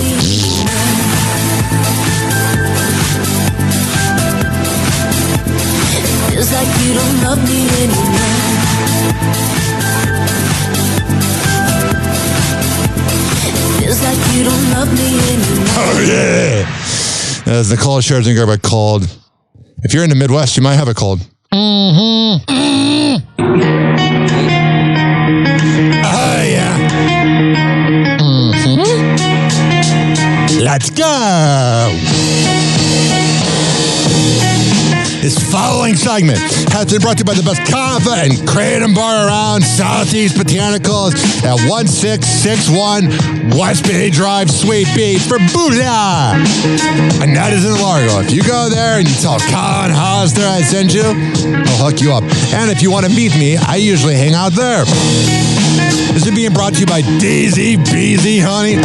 Feels like you don't love me anymore. Feels like you don't love me anymore. Oh yeah. As Nicole Scherzinger about cold. If you're in the Midwest, you might have a cold. Oh yeah. Let's go. This following segment has been brought to you by the best kava and kratom bar around, Southeast Botanicals at 1661 West Bay Drive, Sweet Beach for Buddha. And that is in Largo. If you go there and you tell Colin Hosner I sent you, I'll hook you up. And if you want to meet me, I usually hang out there. This is being brought to you by Daisy Beezy Honey.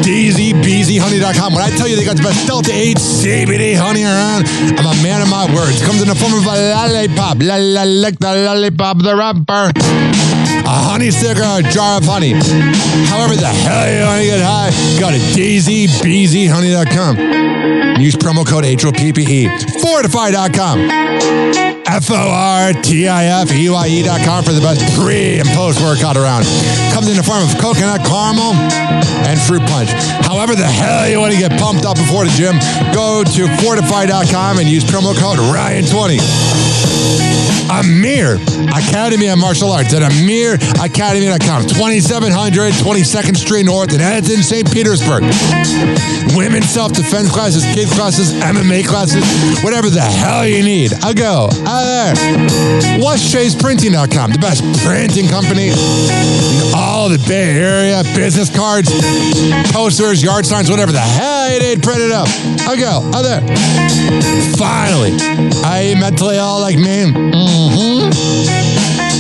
DaisyBeezyHoney.com. When I tell you they got the best Delta 8 CBD honey around, I'm a man of my words. Comes in the form of a lollipop. Lick the lollipop, the rubber. A honey stick or a jar of honey. However the hell you want to get high, go to DaisyBeezyHoney.com. Use promo code HOPPE. Fortify.com. FORTIFEYE.com for the best pre- and post-workout around. Comes in the form of coconut caramel and fruit punch. However the hell you want to get pumped up before the gym, go to Fortify.com and use promo code Ryan20. Amir Academy of Martial Arts at AmirAcademy.com. 2700 22nd Street North in Edmonton, St. Petersburg. Women's self-defense classes, kids classes, MMA classes, whatever the hell you need. I'll go out there. WhatShay'sPrinting.com, the best printing company in all the Bay Area. Business cards, posters, yard signs, whatever the hell you need, print it up. I'll go out there. Finally, are you mentally ill like me?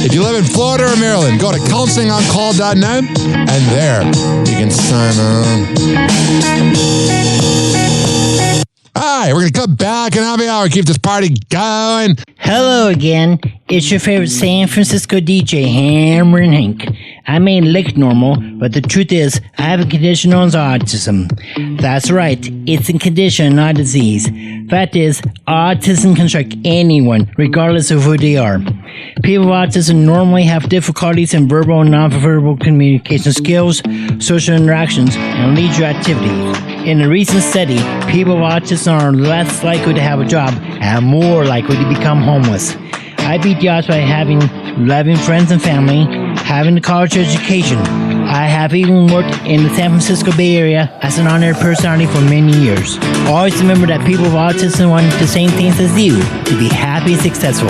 If you live in Florida or Maryland, go to counselingoncall.net and there you can sign on. All right, we're going to cut back and happy hour, keep this party going. Hello again. It's your favorite San Francisco DJ, Hammer and Hank. I may look normal, but the truth is, I have a condition known as autism. That's right, it's a condition, not a disease. Fact is, autism can strike anyone, regardless of who they are. People with autism normally have difficulties in verbal and non-verbal communication skills, social interactions, and leisure activities. In a recent study, people with autism are less likely to have a job and more likely to become homeless. I beat the odds by having loving friends and family, having a college education. I have even worked in the San Francisco Bay Area as an honored personality for many years. Always remember that people with autism want the same things as you, to be happy and successful.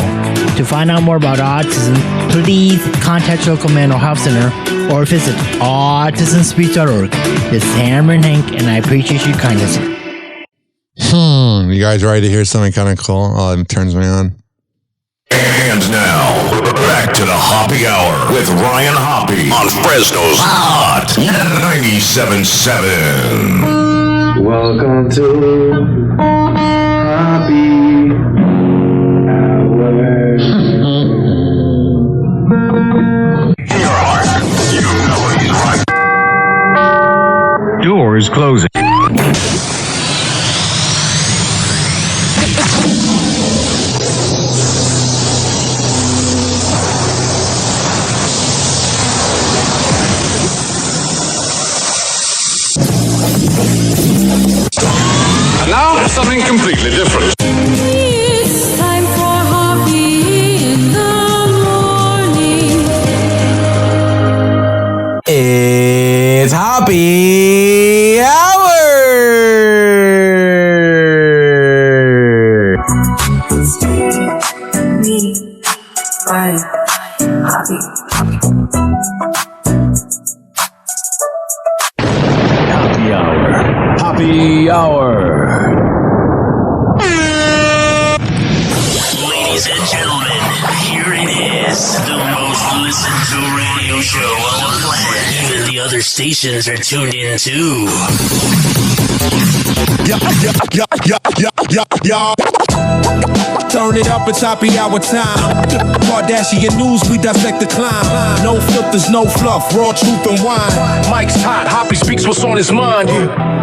To find out more about autism, please contact your local mental health center or visit autismspeech.org. This is Hammer and Hank, and I appreciate your kindness. You guys ready to hear something kind of cool? Oh, it turns me on. And now, back to the Hoppe Hour with Ryan Hoppe on Fresno's Hot 97.7. Welcome to Hoppe Hour. Doors closing. Now, something completely different. It's time for Hoppe in the morning. It's Hoppe Hour! Me, Ryan, Hoppe. Hoppe Hour. Ladies and gentlemen, here it is, the most listened to radio show on the planet. Even the other stations are tuned in too. Turn it up, it's happy hour time. Kardashian news, we dissect the climb. No filters, no fluff, raw truth and wine. Mike's hot, Hoppe speaks what's on his mind.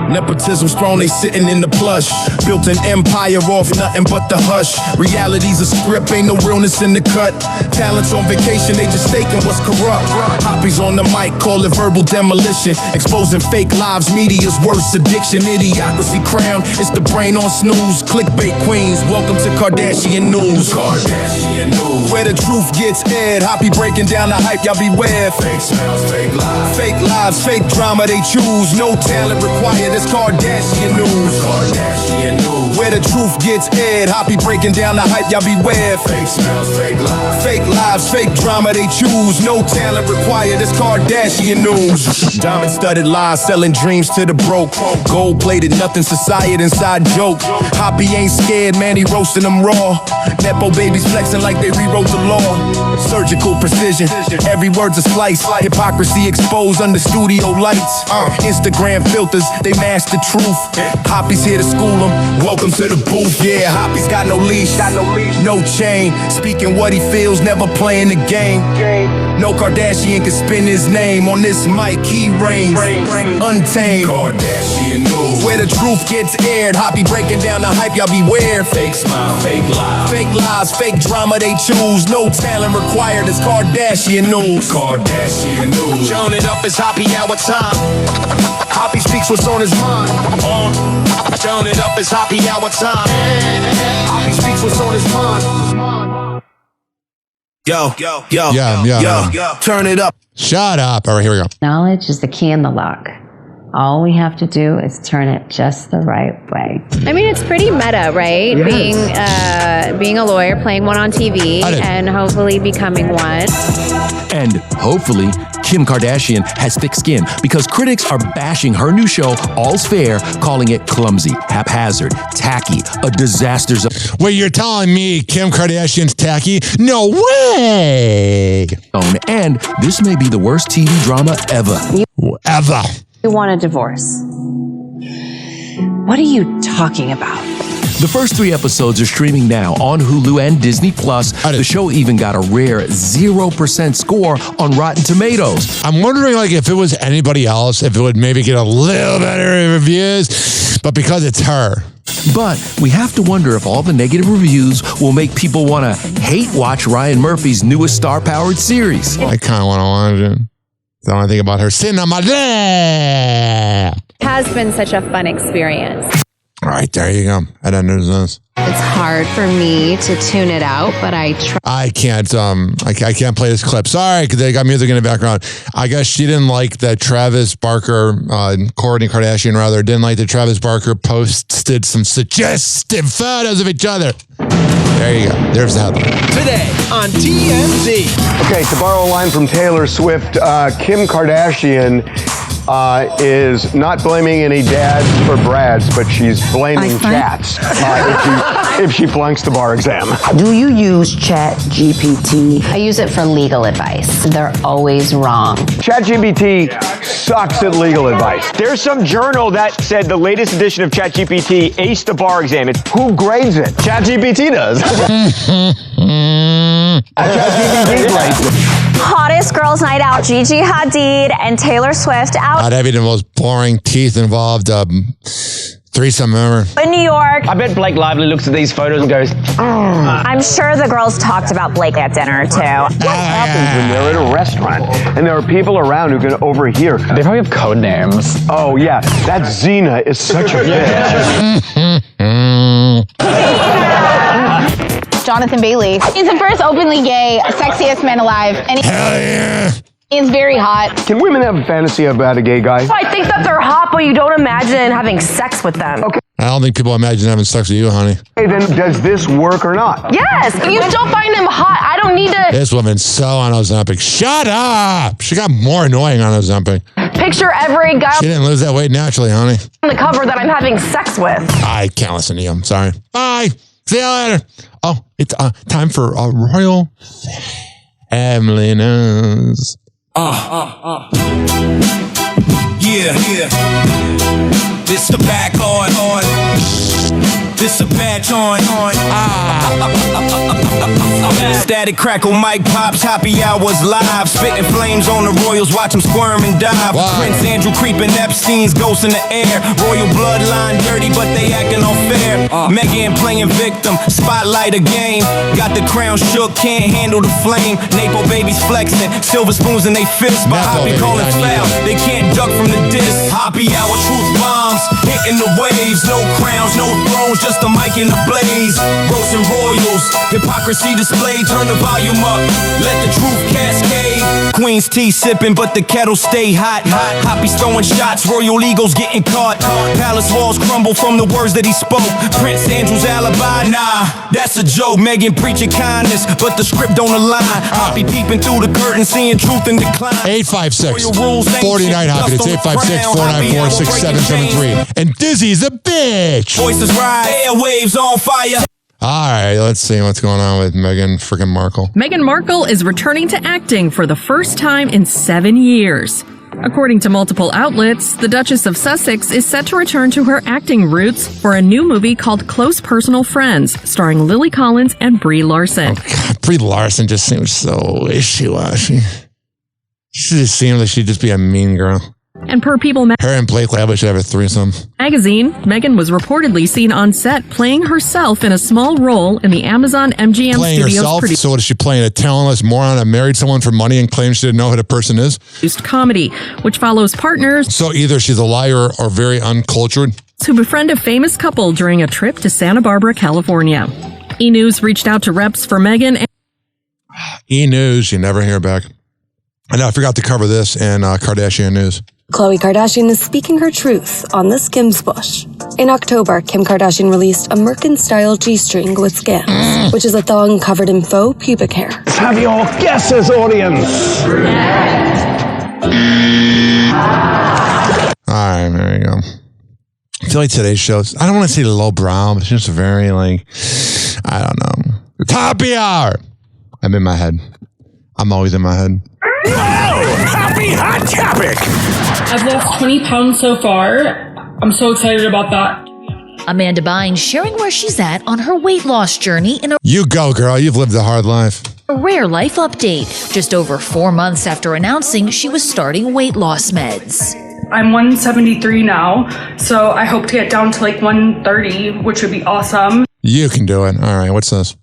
Nepotism's throne, they sitting in the plush. Built an empire off nothing but the hush. Reality's a script, ain't no realness in the cut. Talents on vacation, they just staking what's corrupt. Hoppe's on the mic, call it verbal demolition. Exposing fake lives, media's worst addiction. Idiocracy crown, it's the brain on snooze. Clickbait queens, welcome to Kardashian news. Kardashian news. Where the truth gets aired, Hoppe breaking down the hype, y'all beware. Fake smells, fake lies. Fake lives, fake drama, they choose. No talent required, it's Kardashian news. Kardashian news. Where the truth gets aired, Hoppe breaking down the hype, y'all beware. Fake smells, fake lies. Fake lives, fake drama, they choose. No talent required, it's Kardashian news. Diamond-studded lies, selling dreams to the broke. Gold-plated, nothing society inside joke. Hoppe ain't scared, man, he roasting them raw. Nepo babies flexing like they rewrote the law. Surgical precision, every word's a slice. Hypocrisy exposed under studio lights. Instagram filters, they mask the truth. Hoppe's here to school them. Welcome to the booth. Yeah, Hoppe's got no leash, no chain. Speaking what he feels, never playing the game. No Kardashian can spin his name. On this mic, he reigns untamed. Kardashian news. Where the truth gets aired, Hoppe breaking down the hype, y'all beware. Fake smile, fake lies. Fake lies, fake drama, they choose. No talent required, it's Kardashian news. Kardashian news. Turn it up, it's happy hour time. Hoppe speaks what's on his mind. Turn it up, it's happy hour time. Hoppe speaks what's on his mind. Yo, turn it up. Shut up. All right, here we go. Knowledge is the key in the lock. All we have to do is turn it just the right way. I mean, it's pretty meta, right? Yes. Being a lawyer, playing one on TV, and hopefully becoming one. And hopefully, Kim Kardashian has thick skin because critics are bashing her new show, All's Fair, calling it clumsy, haphazard, tacky, a disaster zone. Wait, you're telling me Kim Kardashian's tacky? No way! And this may be the worst TV drama ever. Ever. You want a divorce. What are you talking about? The first 3 episodes are streaming now on Hulu and Disney+. The show even got a rare 0% score on Rotten Tomatoes. I'm wondering, like, if it was anybody else, if it would maybe get a little better reviews, but because it's her. But we have to wonder if all the negative reviews will make people want to hate watch Ryan Murphy's newest star-powered series. I kind of want to watch it. I want to think about her sitting on my lap. Has been such a fun experience. All right, there you go. I don't know this. It's hard for me to tune it out, but I try. I can't. I can't play this clip. Sorry, because they got music in the background. I guess she didn't like that Travis Barker, Kourtney Kardashian rather, didn't like that Travis Barker posted some suggestive photos of each other. There you go. There's the headline. Today on TMZ. Okay, to borrow a line from Taylor Swift, Kim Kardashian is not blaming any dads or brads, but she's blaming cats if she flunks the bar exam. Do you use ChatGPT? I use it for legal advice. They're always wrong. ChatGPT sucks at legal advice. There's some journal that said the latest edition of ChatGPT aced the bar exam. Who grades it? ChatGPT does. ChatGPT grades it. Hottest girls' night out, Gigi Hadid and Taylor Swift out. Not having the most boring teeth involved threesome ever. In New York. I bet Blake Lively looks at these photos and goes, I'm sure the girls talked about Blake at dinner too. What happens when they're at a restaurant and there are people around who can overhear? They probably have code names. Oh yeah, that Xena is such a bitch. Jonathan Bailey. He's the first openly gay, sexiest man alive. And he's very hot. Can women have a fantasy about a gay guy? I think that they're hot, but you don't imagine having sex with them. Okay. I don't think people imagine having sex with you, honey. Hey, then does this work or not? Yes, you still find him hot. I don't need to This woman's so on Ozempic. Shut up! She got more annoying on Ozempic. picture every guy She didn't lose that weight naturally, honey. on the cover that I'm having sex with. I can't listen to you. I'm sorry. Bye. See you later. Oh, it's time for a royal family news. Yeah. This the back on. This a badge on. Static crackle, mic pops, happy hours live. Spitting flames on the Royals, watch them squirm and dive. Prince Andrew creeping, Epstein's ghosts in the air. Royal bloodline dirty, but they acting unfair. Meghan playing victim, spotlight a game. Got the crown shook, can't handle the flame. Napo babies flexing, silver spoons in they fists. But Hoppy calling foul, they can't duck from the disc. Hoppy hour truth bombs, hitting the waves. No crowns, no thrones, just a mic in the blaze. Roasting royals, hypocrisy displayed. Turn the volume up, let the truth cascade. Queen's tea sipping, but the kettle stay hot. Hoppy's throwing shots, royal eagles getting caught. Palace walls crumble from the words that he spoke. Prince Andrew's alibi, nah, that's a joke. Meghan preaching kindness, but the script don't align. Hoppy peeping through the curtain, seeing truth in decline. 856-49 Hoppy. It's 856-494-6773. And Dizzy's a bitch. Voices rise, airwaves on fire. All right, let's see what's going on with Meghan freaking Markle. Meghan Markle is returning to acting for the first time in 7 years. According to multiple outlets, the Duchess of Sussex is set to return to her acting roots for a new movie called Close Personal Friends, starring Lily Collins and Brie Larson. Oh, God, Brie Larson just seems so wishy-washy. She just seems like she'd just be a mean girl. And per People Her and Blake Lively should have a threesome. magazine, Meghan was reportedly seen on set playing herself in a small role in the Amazon MGM Playing Studios herself? So what is she playing? A talentless moron that married someone for money and claims she didn't know who the person is? produced comedy, which follows partners So either she's a liar or very uncultured. who befriend a famous couple during a trip to Santa Barbara, California. E! News reached out to reps for Meghan. E! News, you never hear back. I know, I forgot to cover this in Kardashian News. Khloe Kardashian is speaking her truth on the Skims bush. In October, Kim Kardashian released a Merkin-style G-string with Skims, which is a thong covered in faux pubic hair. Let's have your guesses, audience. All right, there you go. I feel like today's show, I don't want to say lowbrow, but it's just very like, I don't know. Happy hour. I'm in my head. I'm always in my head. Happy hot topic. I've lost 20 pounds so far. I'm so excited about that. Amanda Bynes sharing where she's at on her weight loss journey in a You go, girl. You've lived a hard life. rare life update, just over 4 months after announcing she was starting weight loss meds. I'm 173 now, so I hope to get down to like 130, which would be awesome. You can do it. All right, what's this?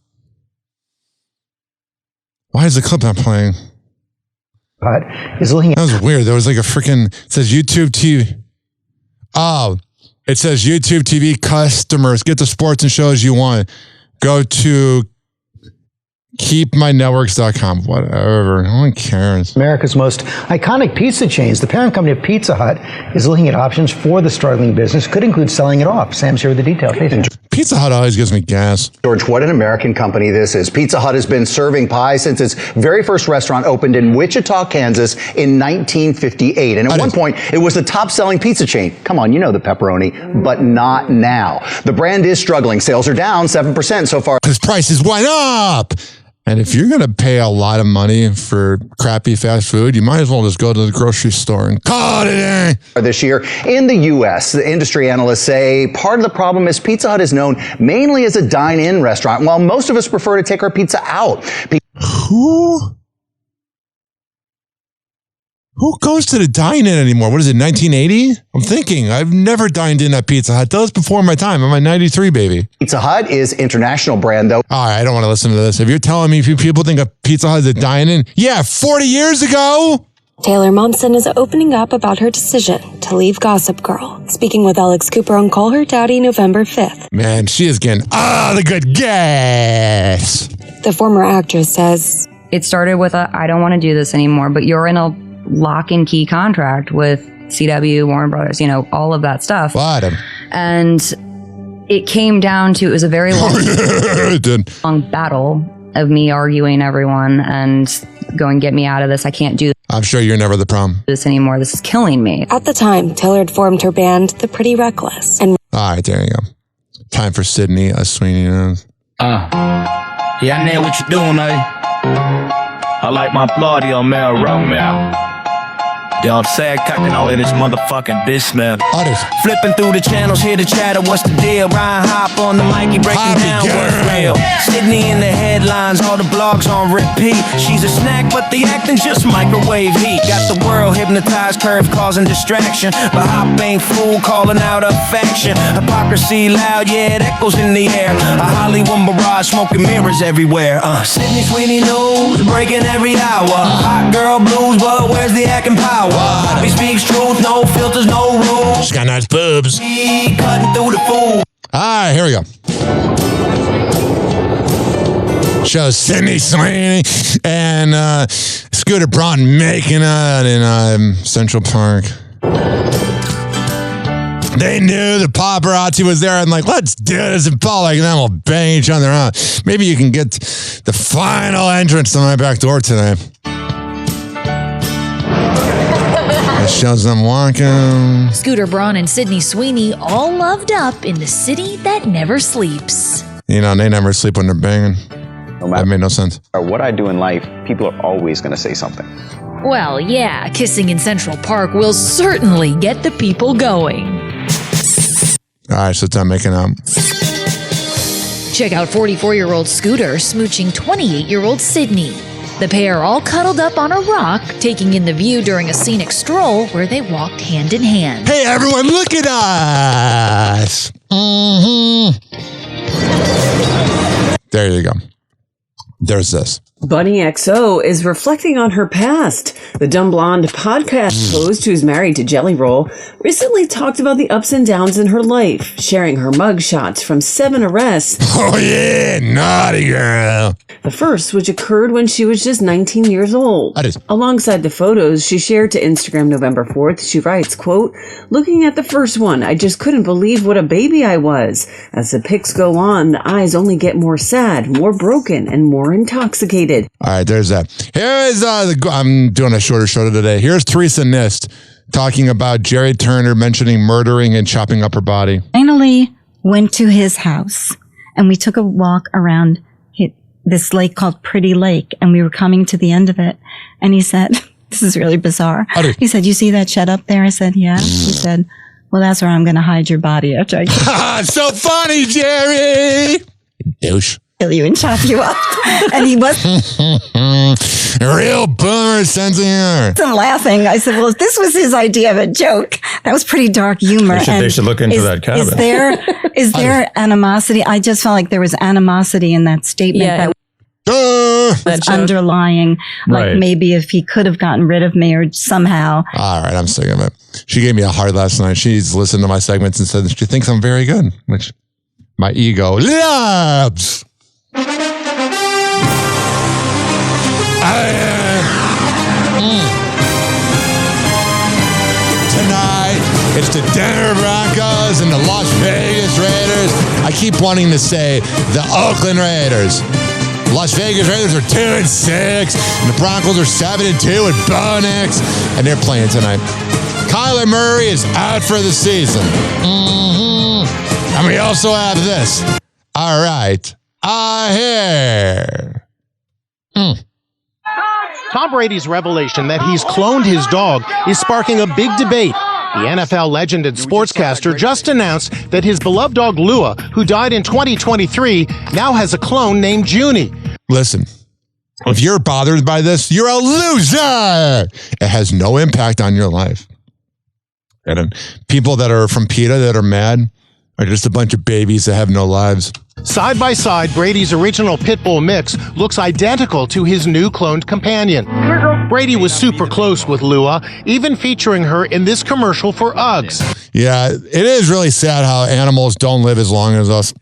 Why is the clip not playing? That was weird. There was like a freaking, it says YouTube TV. Oh, it says YouTube TV customers, get the sports and shows you want. Go to keepmynetworks.com. Whatever. No one cares. America's most iconic pizza chains, the parent company of Pizza Hut, is looking at options for the struggling business. Could include selling it off. Sam's here with the details. Hey, Sam. Pizza Hut always gives me gas. George, what an American company this is. Pizza Hut has been serving pie since its very first restaurant opened in Wichita, Kansas in 1958. And at one point, it was the top-selling pizza chain. Come on, you know the pepperoni, but not now. The brand is struggling. Sales are down 7% so far. Because prices went up. And if you're going to pay a lot of money for crappy fast food, you might as well just go to the grocery store and call it a day. This year in the U.S., the industry analysts say part of the problem is Pizza Hut is known mainly as a dine-in restaurant, while most of us prefer to take our pizza out. Who goes to the dine-in anymore? What is it, 1980? I'm thinking. I've never dined in at Pizza Hut. That was before my time. I'm a 93 baby. Pizza Hut is international brand, though. All right, I don't want to listen to this. If you're telling me people think a Pizza Hut is a dine-in, yeah, 40 years ago. Taylor Momsen is opening up about her decision to leave Gossip Girl, speaking with Alex Cooper on Call Her Daddy November 5th. Man, she is getting the good gas. The former actress says, It started with I don't want to do this anymore, but you're in a lock and key contract with CW, Warner Brothers, all of that stuff. Bottom. And it came down to, it was a very long, long battle of me arguing everyone and going, get me out of this. I can't do I'm sure you're never the problem. this anymore. This is killing me. At the time, Taylor had formed her band, The Pretty Reckless, and All right, there you go. Time for Sydney Sweeney. Yeah, I know what you're doing, I like my bloody on Mel Romeo. Y'all sad cocking all of this motherfucking bitch smell. Flipping through the channels, hear the chatter, what's the deal? Ryan Hoppe on the mic, he breaking down what's real. Sydney in the headlines, all the blogs on repeat. She's a snack, but the acting just microwave heat. Got the world hypnotized, curve causing distraction. But Hoppe ain't fool, calling out a faction. Hypocrisy loud, yeah, it echoes in the air. A Hollywood mirage, smoking mirrors everywhere. Sydney Sweeney news, breaking every hour. Hot girl blues, but where's the acting power? Hoppe speaks truth, no filters, no rules. She's got nice boobs. Cutting through the fool. All right, here we go. Shows Sydney Sweeney and Scooter Braun making out in Central Park. They knew the paparazzi was there and like, let's do this in public and then we'll bang each other out. Maybe you can get the final entrance to my back door today. It shows them walking. Scooter Braun and Sydney Sweeney all loved up in the city that never sleeps. You know, they never sleep when they're banging. That made no sense. What I do in life, people are always going to say something. Well, yeah, kissing in Central Park will certainly get the people going. All right, so time making out. Check out 44-year-old Scooter smooching 28-year-old Sydney. The pair all cuddled up on a rock, taking in the view during a scenic stroll where they walked hand in hand. Hey, everyone, look at us. There you go. There's this. Bunny XO is reflecting on her past. The Dumb Blonde podcast host, who's married to Jelly Roll, recently talked about the ups and downs in her life, sharing her mug shots from 7 arrests. Oh yeah, naughty girl. The first, which occurred when she was just 19 years old. Alongside the photos she shared to Instagram November 4th, she writes, quote, looking at the first one, I just couldn't believe what a baby I was. As the pics go on, the eyes only get more sad, more broken, and more intoxicated. All right, there's that. Here is I'm doing a shorter show today. Here's Teresa Nist talking about Jerry Turner mentioning murdering and chopping up her body. Finally went to his house and we took a walk around this lake called Pretty Lake, and we were coming to the end of it. And he said, this is really bizarre. He said, you see that shed up there? I said, yeah. He said, well, that's where I'm going to hide your body after I kill So funny, Jerry. Douche. Kill you and chop you up. And he was real boomer sense of humor. I'm laughing. I said, well, this was his idea of a joke. That was pretty dark humor. They should look into that cabin. Is there animosity? I just felt like there was animosity in that statement that was underlying. Like maybe if he could have gotten rid of me or somehow. All right, I'm sick of it. She gave me a heart last night. She's listened to my segments and said she thinks I'm very good, which my ego loves. Tonight, it's the Denver Broncos and the Las Vegas Raiders. I keep wanting to say the Oakland Raiders. Las Vegas Raiders are 2-6, and the Broncos are 7-2 with Bo Nix, and they're playing tonight. Kyler Murray is out for the season. And we also have this. All right. Here. Tom Brady's revelation that he's cloned his dog is sparking a big debate. The NFL legend and sportscaster just announced that his beloved dog Lua, who died in 2023, now has a clone named Junie. Listen, if you're bothered by this, you're a loser. It has no impact on your life. And people that are from PETA that are mad are just a bunch of babies that have no lives. Side by side, Brady's original pit bull mix looks identical to his new cloned companion. Brady was super close with Lua, even featuring her in this commercial for Uggs. Yeah, it is really sad how animals don't live as long as us.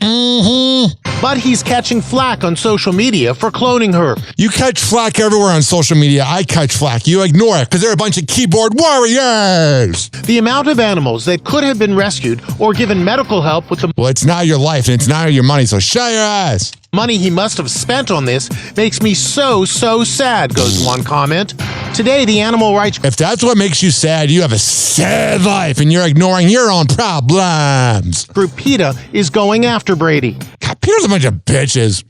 but he's catching flack on social media for cloning her. You catch flack everywhere on social media. I catch flack. You ignore it because they're a bunch of keyboard warriors. The amount of animals that could have been rescued or given medical help with the... Well, it's not your life and it's not your money, so shut your ass. Money he must have spent on this makes me so sad, goes one comment. Today, the animal rights... If that's what makes you sad, you have a sad life and you're ignoring your own problems. Group PETA is going after Brady. God, PETA's a bunch of bitches.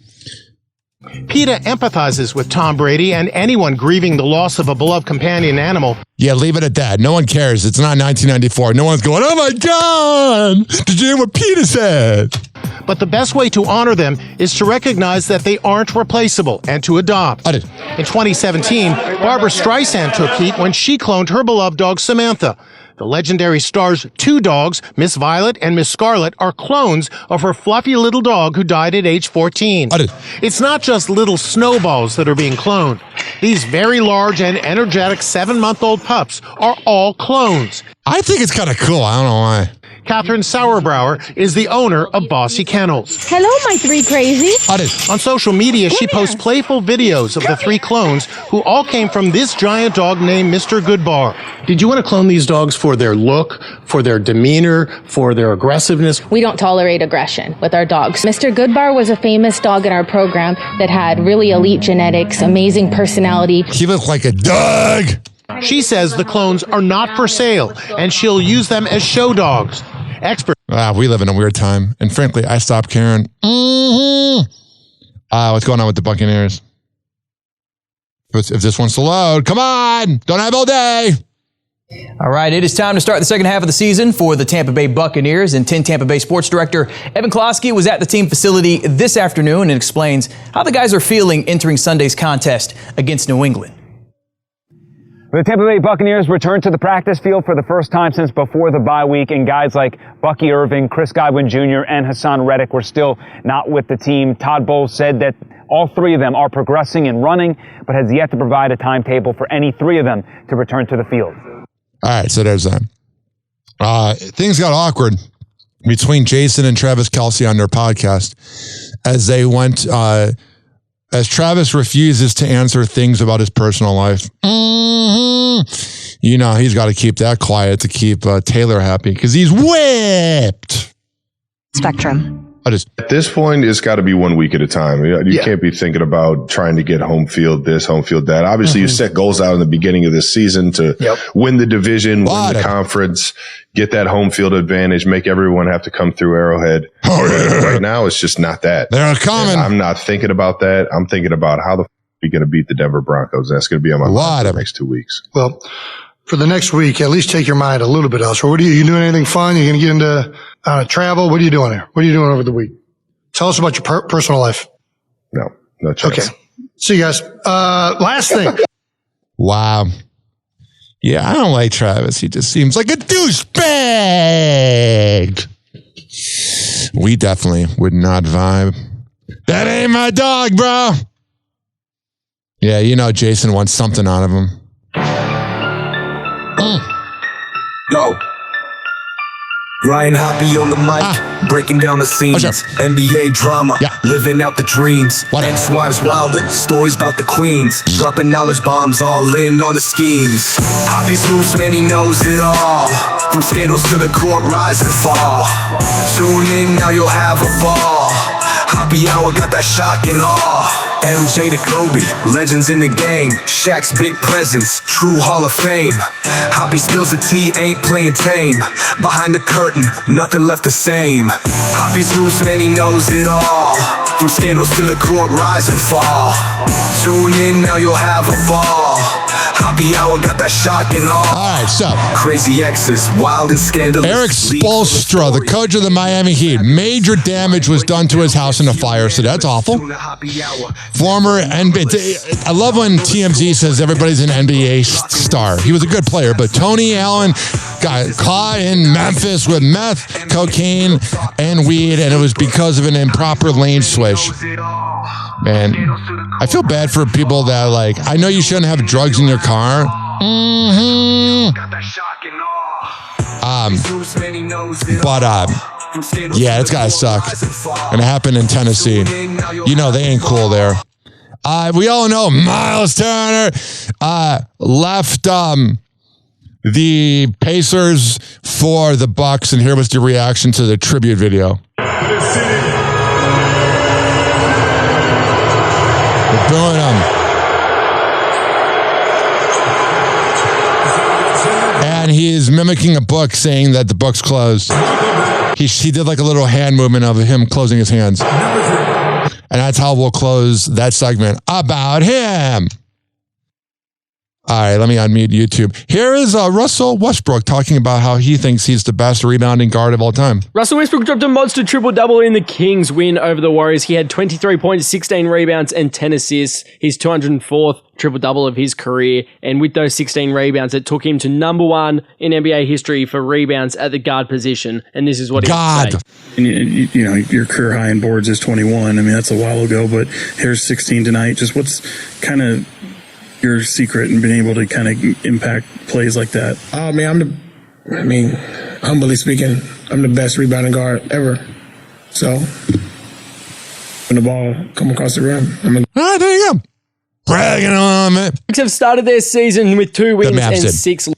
PETA empathizes with Tom Brady and anyone grieving the loss of a beloved companion animal. Yeah, leave it at that. No one cares. It's not 1994. No one's going, oh my God, did you hear what PETA said? But the best way to honor them is to recognize that they aren't replaceable and to adopt. In 2017, Barbara Streisand took heat when she cloned her beloved dog Samantha. The legendary star's two dogs, Miss Violet and Miss Scarlet, are clones of her fluffy little dog who died at age 14. It's not just little snowballs that are being cloned. These very large and energetic 7-month-old pups are all clones. I think it's kind of cool. I don't know why. Catherine Sauerbrower is the owner of Bossy Kennels. Hello, my three crazies. On social media, she posts playful videos of the three clones who all came from this giant dog named Mr. Goodbar. Did you want to clone these dogs for their look, for their demeanor, for their aggressiveness? We don't tolerate aggression with our dogs. Mr. Goodbar was a famous dog in our program that had really elite genetics, amazing personality. He looked like a dog. She says the clones are not for sale, and she'll use them as show dogs. We live in a weird time, and frankly, I stopped caring. What's going on with the Buccaneers? If this one's to load, come on! Don't have all day! All right, it is time to start the second half of the season for the Tampa Bay Buccaneers, and 10 Tampa Bay sports director Evan Klosky was at the team facility this afternoon and explains how the guys are feeling entering Sunday's contest against New England. The Tampa Bay Buccaneers returned to the practice field for the first time since before the bye week, and guys like Bucky Irving, Chris Godwin Jr., and Hassan Reddick were still not with the team. Todd Bowles said that all three of them are progressing and running, but has yet to provide a timetable for any three of them to return to the field. All right, so there's that. Things got awkward between Jason and Travis Kelce on their podcast as they went... as Travis refuses to answer things about his personal life. You know, he's got to keep that quiet to keep Taylor happy because he's whipped. Spectrum. At this point, it's got to be 1 week at a time. You can't be thinking about trying to get home field this, home field that. Obviously, you set goals out in the beginning of this season to win the division, win the conference, get that home field advantage, make everyone have to come through Arrowhead. Right now, it's just not that. They're coming. I'm not thinking about that. I'm thinking about how the we're going to beat the Denver Broncos. That's going to be on my mind for the next 2 weeks. Well, for the next week, at least take your mind a little bit elsewhere. What are you doing? Anything fun? You going to get into travel? What are you doing here? What are you doing over the week? Tell us about your personal life. No chance. Okay. See you guys. Last thing. Wow. Yeah, I don't like Travis. He just seems like a douchebag. We definitely would not vibe. That ain't my dog, bro. Yeah, you know Jason wants something out of him. Yo. Ryan Hoppe on the mic, breaking down the scenes. NBA drama, living out the dreams. Ex-wives wilder, stories about the queens. Dropping knowledge bombs, all in on the schemes. Hoppe's moves, man, he knows it all. From scandals to the court, rise and fall. Tune in, now you'll have a ball. Hoppe Hour got that shock and awe. MJ to Kobe, legends in the game. Shaq's big presence, true Hall of Fame. Hoppe spills the tea, ain't playing tame. Behind the curtain, nothing left the same. Hoppe's loose, man, he knows it all. From scandals to the court, rise and fall. Tune in, now you'll have a ball. Hoppe Hour got that shock and awe. All right, so crazy exes, wild and scandalous. Eric Spoelstra, the coach of the Miami Heat, major damage was done to his house in a fire, so that's awful. Former NBA, I love when TMZ says everybody's an NBA star. He was a good player, but Tony Allen got caught in Memphis with meth, cocaine, and weed, and it was because of an improper lane switch. Man, I feel bad for people that, like, I know you shouldn't have drugs in your car. But Yeah, it's gotta suck. And it happened in Tennessee. You know, they ain't cool there. We all know Miles Turner left the Pacers for the Bucks, and here was the reaction to the tribute video. They're booing him. And he is mimicking a book, saying that the book's closed. He did like a little hand movement of him closing his hands. And that's how we'll close that segment about him. All right, let me unmute YouTube. Here is Russell Westbrook talking about how he thinks he's the best rebounding guard of all time. Russell Westbrook dropped a monster triple-double in the Kings' win over the Warriors. He had 23 points, 16 rebounds, and 10 assists. His 204th triple-double of his career. And with those 16 rebounds, it took him to number one in NBA history for rebounds at the guard position. And this is what he had to say. And, you know, your career high in boards is 21. I mean, that's a while ago, but here's 16 tonight. Just what's kind of your secret in being able to kind of impact plays like that? Oh, man, humbly speaking, I'm the best rebounding guard ever. So, when the ball come across the rim, there you go. Bragging on it. Mavericks have started their season with 2 wins and 6 losses.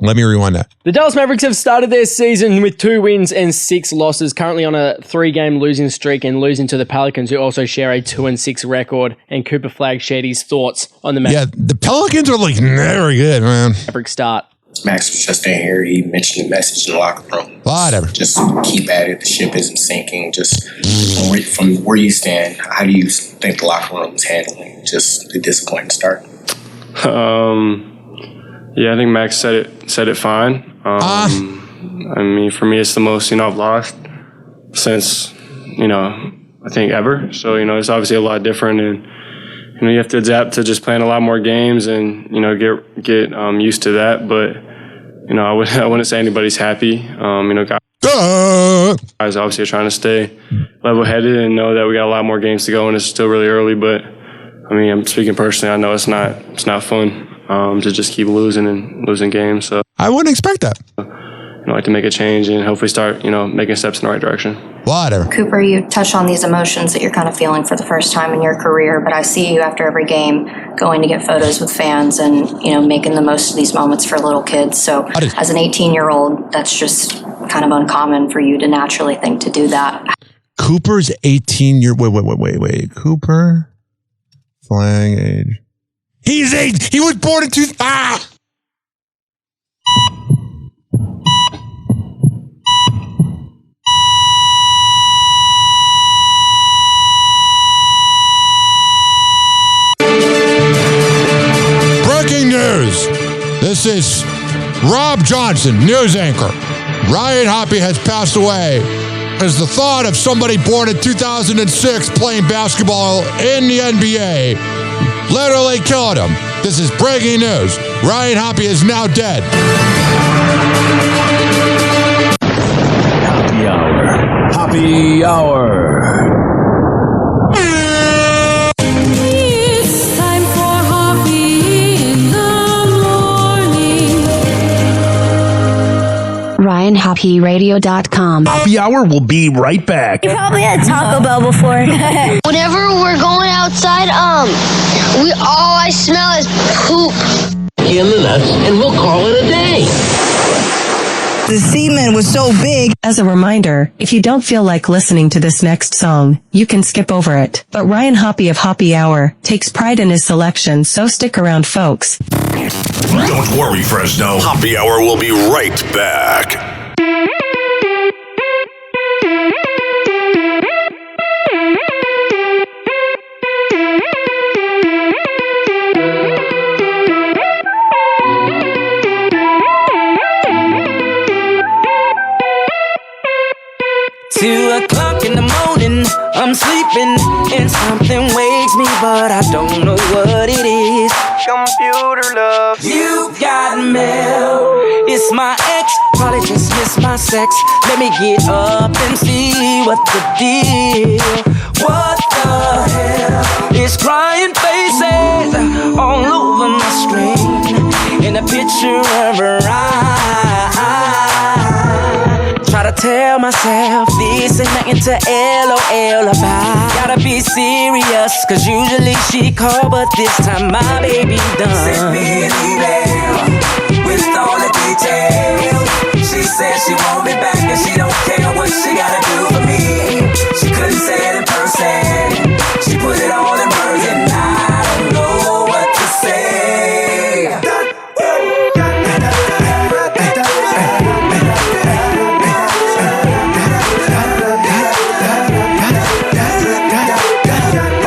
Let me rewind that. The Dallas Mavericks have started their season with 2 wins and 6 losses, currently on a 3-game losing streak and losing to the Pelicans, who also share a 2-6 record. And Cooper Flagg shared his thoughts on the Yeah, the Pelicans are like very good, man. Maverick start. Max was just in here. He mentioned the message in the locker room. Whatever. Just keep at it. The ship isn't sinking. Just from where you stand, how do you think the locker room is handling just the disappointing start? Yeah, I think Max said it fine. I mean, for me, it's the most, I've lost since, I think ever. So, it's obviously a lot different, and, you have to adapt to just playing a lot more games and, get used to that. But, I wouldn't say anybody's happy. Guys obviously are trying to stay level-headed and know that we got a lot more games to go, and it's still really early. But, I'm speaking personally, I know it's not fun. To just keep losing games. So I wouldn't expect that. I'd like to make a change and hopefully start, making steps in the right direction. Whatever. Cooper, you touched on these emotions that you're kind of feeling for the first time in your career, but I see you after every game going to get photos with fans and, making the most of these moments for little kids. So as an 18-year-old, that's just kind of uncommon for you to naturally think to do that. Cooper's 18 year. Wait. Cooper Flagg age. He's 8. He was born in 2000. Breaking news. This is Rob Johnson, news anchor. Ryan Hoppe has passed away. As the thought of somebody born in 2006 playing basketball in the NBA literally killed him. This is breaking news. Ryan Hoppe is now dead. Happy hour. Happy hour. It's time for Hoppe in the morning. RyanHoppeRadio.com. Happy hour will be right back. You probably had Taco Bell before. Whenever we're going outside, all I smell is poop. In the nuts, and we'll call it a day. The semen was so big. As a reminder, if you don't feel like listening to this next song, you can skip over it. But Ryan Hoppe of Hoppe Hour takes pride in his selection, so stick around, folks. Don't worry, Fresno. Hoppe Hour will be right back. I'm sleeping and something wakes me, but I don't know what it is. Computer love. You got mail. It's my ex, probably just missed my sex. Let me get up and see what the deal. What the hell? It's crying faces all over my screen, in a picture of her eye. Try to tell myself this ain't nothing to LOL about. Gotta be serious, cause usually she call, but this time my baby done. Send me an email with all the details. She said she want me back and she don't care what she gotta do for me. She couldn't say it in person. She put it all in words and I don't know what to say.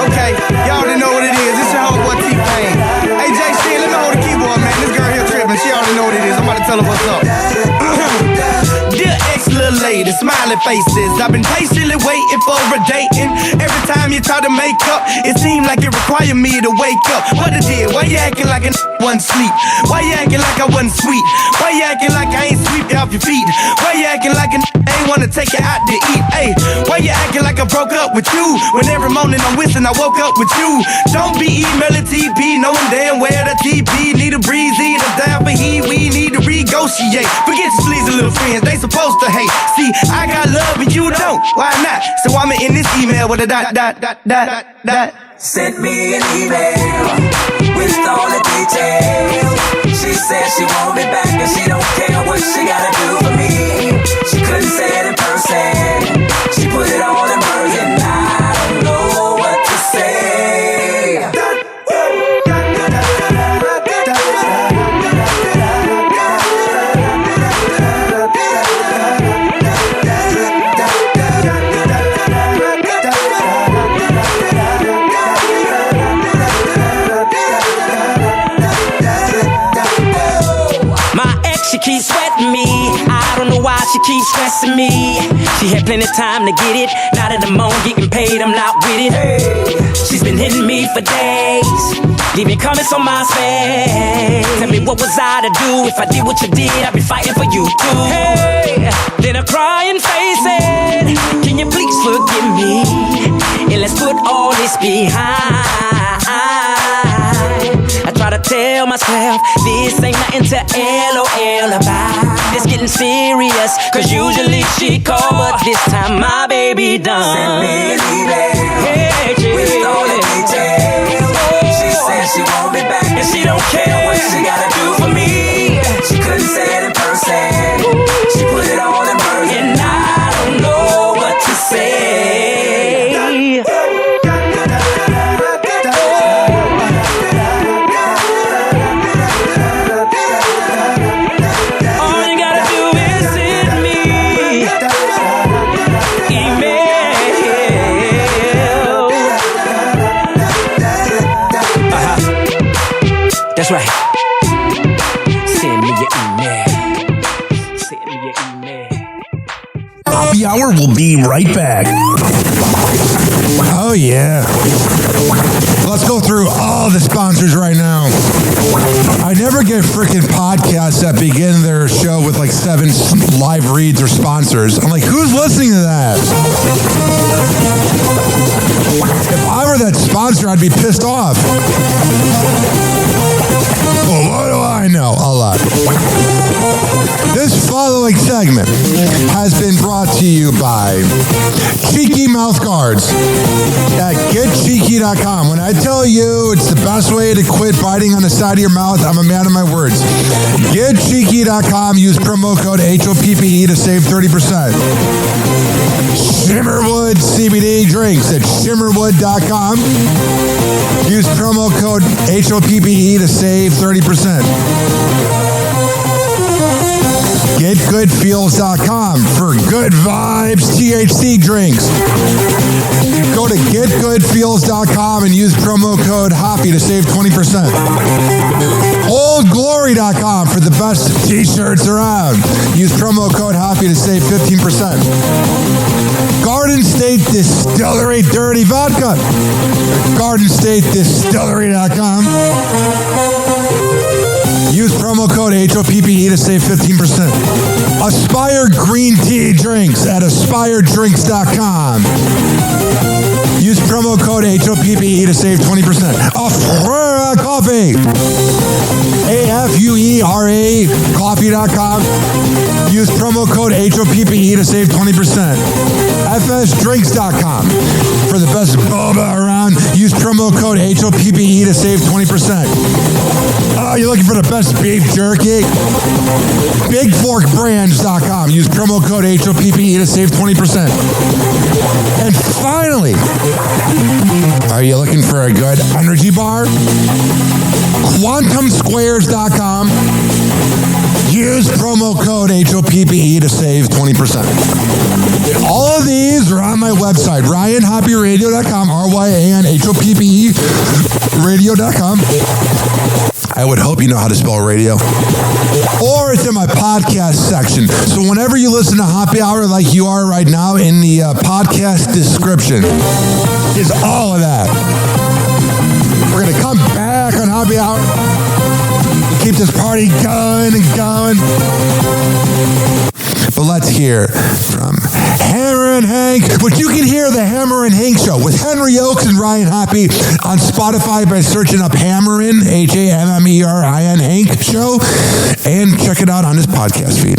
Okay, y'all already know what it is. It's your homeboy T-Pain. Hey, JC, let me hold the keyboard, man. This girl here tripping. She already know what it is. I'm about to tell her what's up. Dear ex-little lady, smiley faces. I've been patiently waiting for a dating. Every time you try to make up, it seemed like it required me to wake up. What it did? Why you acting like a wasn't sleep? Why you acting like I wasn't sweet? Why you acting like I ain't sweep you off your feet? Why you acting like a ain't wanna take you out to eat? Hey, why you acting like I broke up with you? When every morning I'm wishing I woke up with you. Don't be emailing TP, knowing damn well the TP need a breezy. The down for we need to renegotiate. Forget your sleazy little friends, they supposed to hate. See, I got love and you don't. Why not? So I'm in this email with a dot. Send me an email with all the details. She said she want me back and she don't care what she gotta do for me. She couldn't say it in person. She put it all in words and I don't know what to say. She keeps sweating me. I don't know why she keeps stressing me. She had plenty time to get it. Now that I'm on getting paid, I'm not with it. She's been hitting me for days, leaving comments on my face. Tell me what was I to do? If I did what you did, I'd be fighting for you too. Hey, then a crying face said, can you please forgive me? And let's put all this behind. I try to tell myself this ain't nothing to LOL about. It's getting serious, cause usually she call, but this time my baby done. Send me an email with all the details. She said she want me back and she don't care what she gotta do for me. She couldn't say it in person. She put it all in words and I don't know what to say. That's right. Send me your email. Send me your email. Happy Hour will be right back. Oh, yeah. Let's go through all the sponsors right now. I never get freaking podcasts that begin their show with like 7 live reads or sponsors. I'm like, who's listening to that? If I were that sponsor, I'd be pissed off. Well, what do I know? A lot. This following segment has been brought to you by Cheeky Mouth Guards at getcheeky.com. When I tell you it's the best way to quit biting on the side of your mouth, I'm a man of my words. Getcheeky.com. Use promo code HOPPE to save 30%. Shimmerwood CBD drinks at shimmerwood.com. Use promo code HOPPE to save 30%. GetGoodFeels.com for good vibes THC drinks. Go to GetGoodFeels.com and use promo code HOPPY to save 20%. OldGlory.com for the best t-shirts around. Use promo code HOPPY to save 15%. Garden State Distillery Dirty Vodka. GardenStateDistillery.com. Use promo code HOPPE to save 15%. Aspire Green Tea Drinks at AspireDrinks.com. Use promo code HOPPE to save 20%. Afrera Coffee. AFUERA coffee.com. Use promo code HOPPE to save 20%. FSDrinks.com. For the best boba around, use promo code HOPPE to save 20%. Oh, you're looking for the best beef jerky? BigForkBrands.com. Use promo code HOPPE to save 20%. And finally, are you looking for a good energy bar? QuantumSquares.com. Use promo code HOPPE to save 20%. All of these are on my website, RyanHoppyRadio.com, RYANHOPPE radio.com. I would hope you know how to spell radio. Or it's in my podcast section. So whenever you listen to Hoppy Hour like you are right now, in the podcast description is all of that. We're going to come back on Hoppy Hour. Keep this party going and going. But let's hear from Hammer and Hank, which you can hear the Hammer and Hank Show with Henry Oakes and Ryan Hoppy on Spotify by searching up Hammerin, HAMMERIN Hank Show, and check it out on his podcast feed.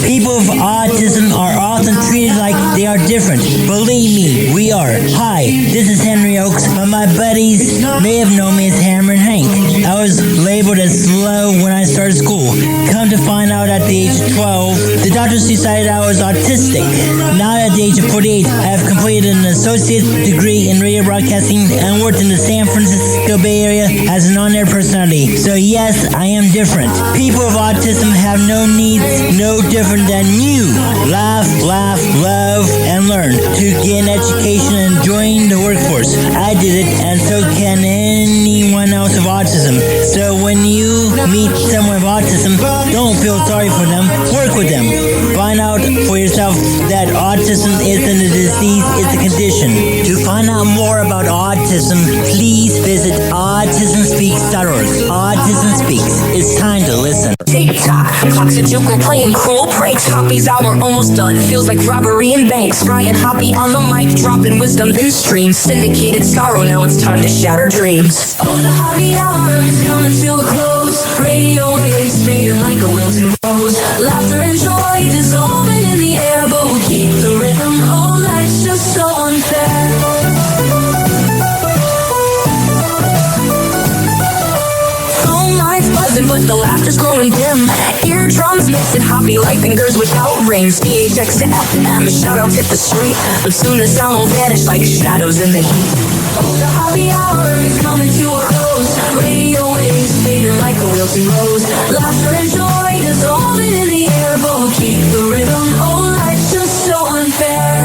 People with autism are often treated like they are different. Believe me, we are. Hi, this is Henry Oakes, but my buddies may have known me as Hammer and Hank. I was labeled as slow when I started school. Come to find out at the age of 12, the doctors decided I was autistic. Now at the age of 48, I have completed an associate degree in radio broadcasting and worked in the San Francisco Bay Area as an on-air personality. So yes, I am different. People with autism have no needs, no different than you. Laugh, love, and learn to get an education and join the workforce. I did it, and so can anyone else with autism. So when you meet someone with autism, don't feel sorry for them. Work with them. Find out for yourself that autism isn't a disease, it's a condition. To find out more about autism, please visit autismspeaks.org. Autism Speaks. It's time to listen. TikTok, clocks are joking, playing cruel pranks. Hoppy's hour almost done. Feels like robbery in banks. Ryan Hoppy on the mic, dropping wisdom in streams. Syndicated sorrow, now it's time to shatter dreams. Oh, the Hoppy hour is coming to a close. Radio waves fading like a wilted rose. Laughter and joy dissolving in the air, but we'll keep the rhythm. Oh, life's just so unfair. Buzzing, but the laughter's growing dim. Eardrums mixing Hoppy like fingers without rings. PHX to FM, shoutouts hit the street, but soon the sound will vanish like shadows in the heat. Oh, the Hoppy hour is coming to a close. Radio waves fading like a wilting rose. Laughter and joy dissolving in the air, but we'll keep the rhythm. Oh, life's just so unfair.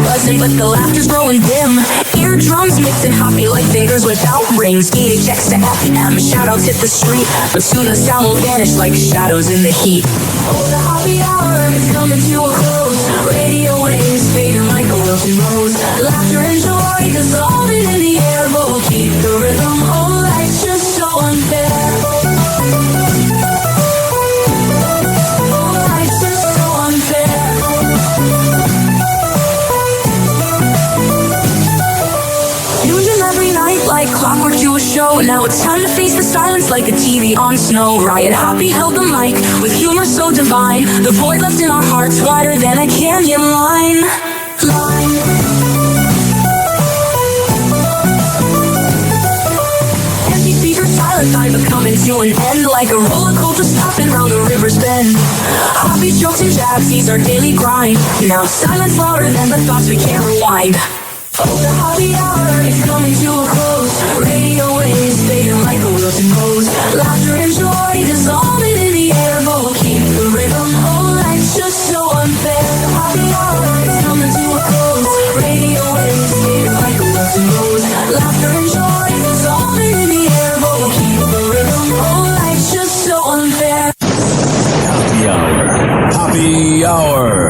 Buzzing, but the laughter's growing dim. Eardrums mixing Hoppy like fingers without rings. PHX to FM, shoutouts hit the street, but soon the sound will vanish like shadows in the heat. Oh, the Hoppy hour is coming to a close. Radio waves fading like a wilting rose. Laughter and joy dissolving in the air, but we'll keep the rhythm. Oh, life's just so unfair. Oh, life's just so unfair. Like clockwork to a show. Now it's time to face the silence like a TV on snow. Ryan Hoppy held the mic with humor so divine. The void left in our hearts wider than a canyon line. Empty speakers, silent time but coming to an end. Like a roller coaster stopping round the river's bend. Hoppy's jokes and jabs, these are daily grind. Now silence louder than the thoughts we can't rewind. Oh, the Hoppy hour is coming to a close. Radio waves fading like a wilting rose. Laughter and joy dissolving in the air, but we'll keep the rhythm. Oh, life's just so unfair. The Hoppy hour is coming to a close. Radio waves fading like a wilting rose. Laughter and joy dissolving in the air, but we'll keep the rhythm. Oh, life's just so unfair. Hoppy hour. Hoppy hour.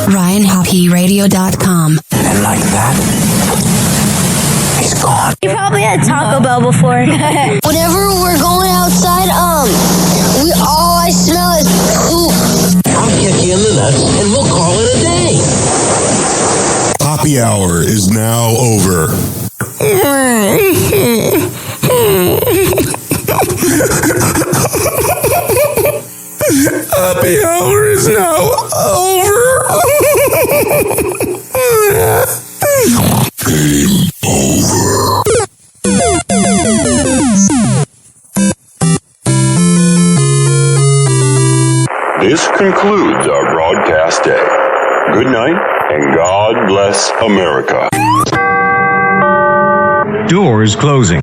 RyanHoppyRadio.com. And like that, He's gone. You probably had Taco Bell before. Whenever we're going outside, all I smell is poop. I'll kick you in the nuts and we'll call it a day. Happy hour is now over. Happy hour is now over. Game over. This concludes our broadcast day. Good night and God bless America. Doors closing.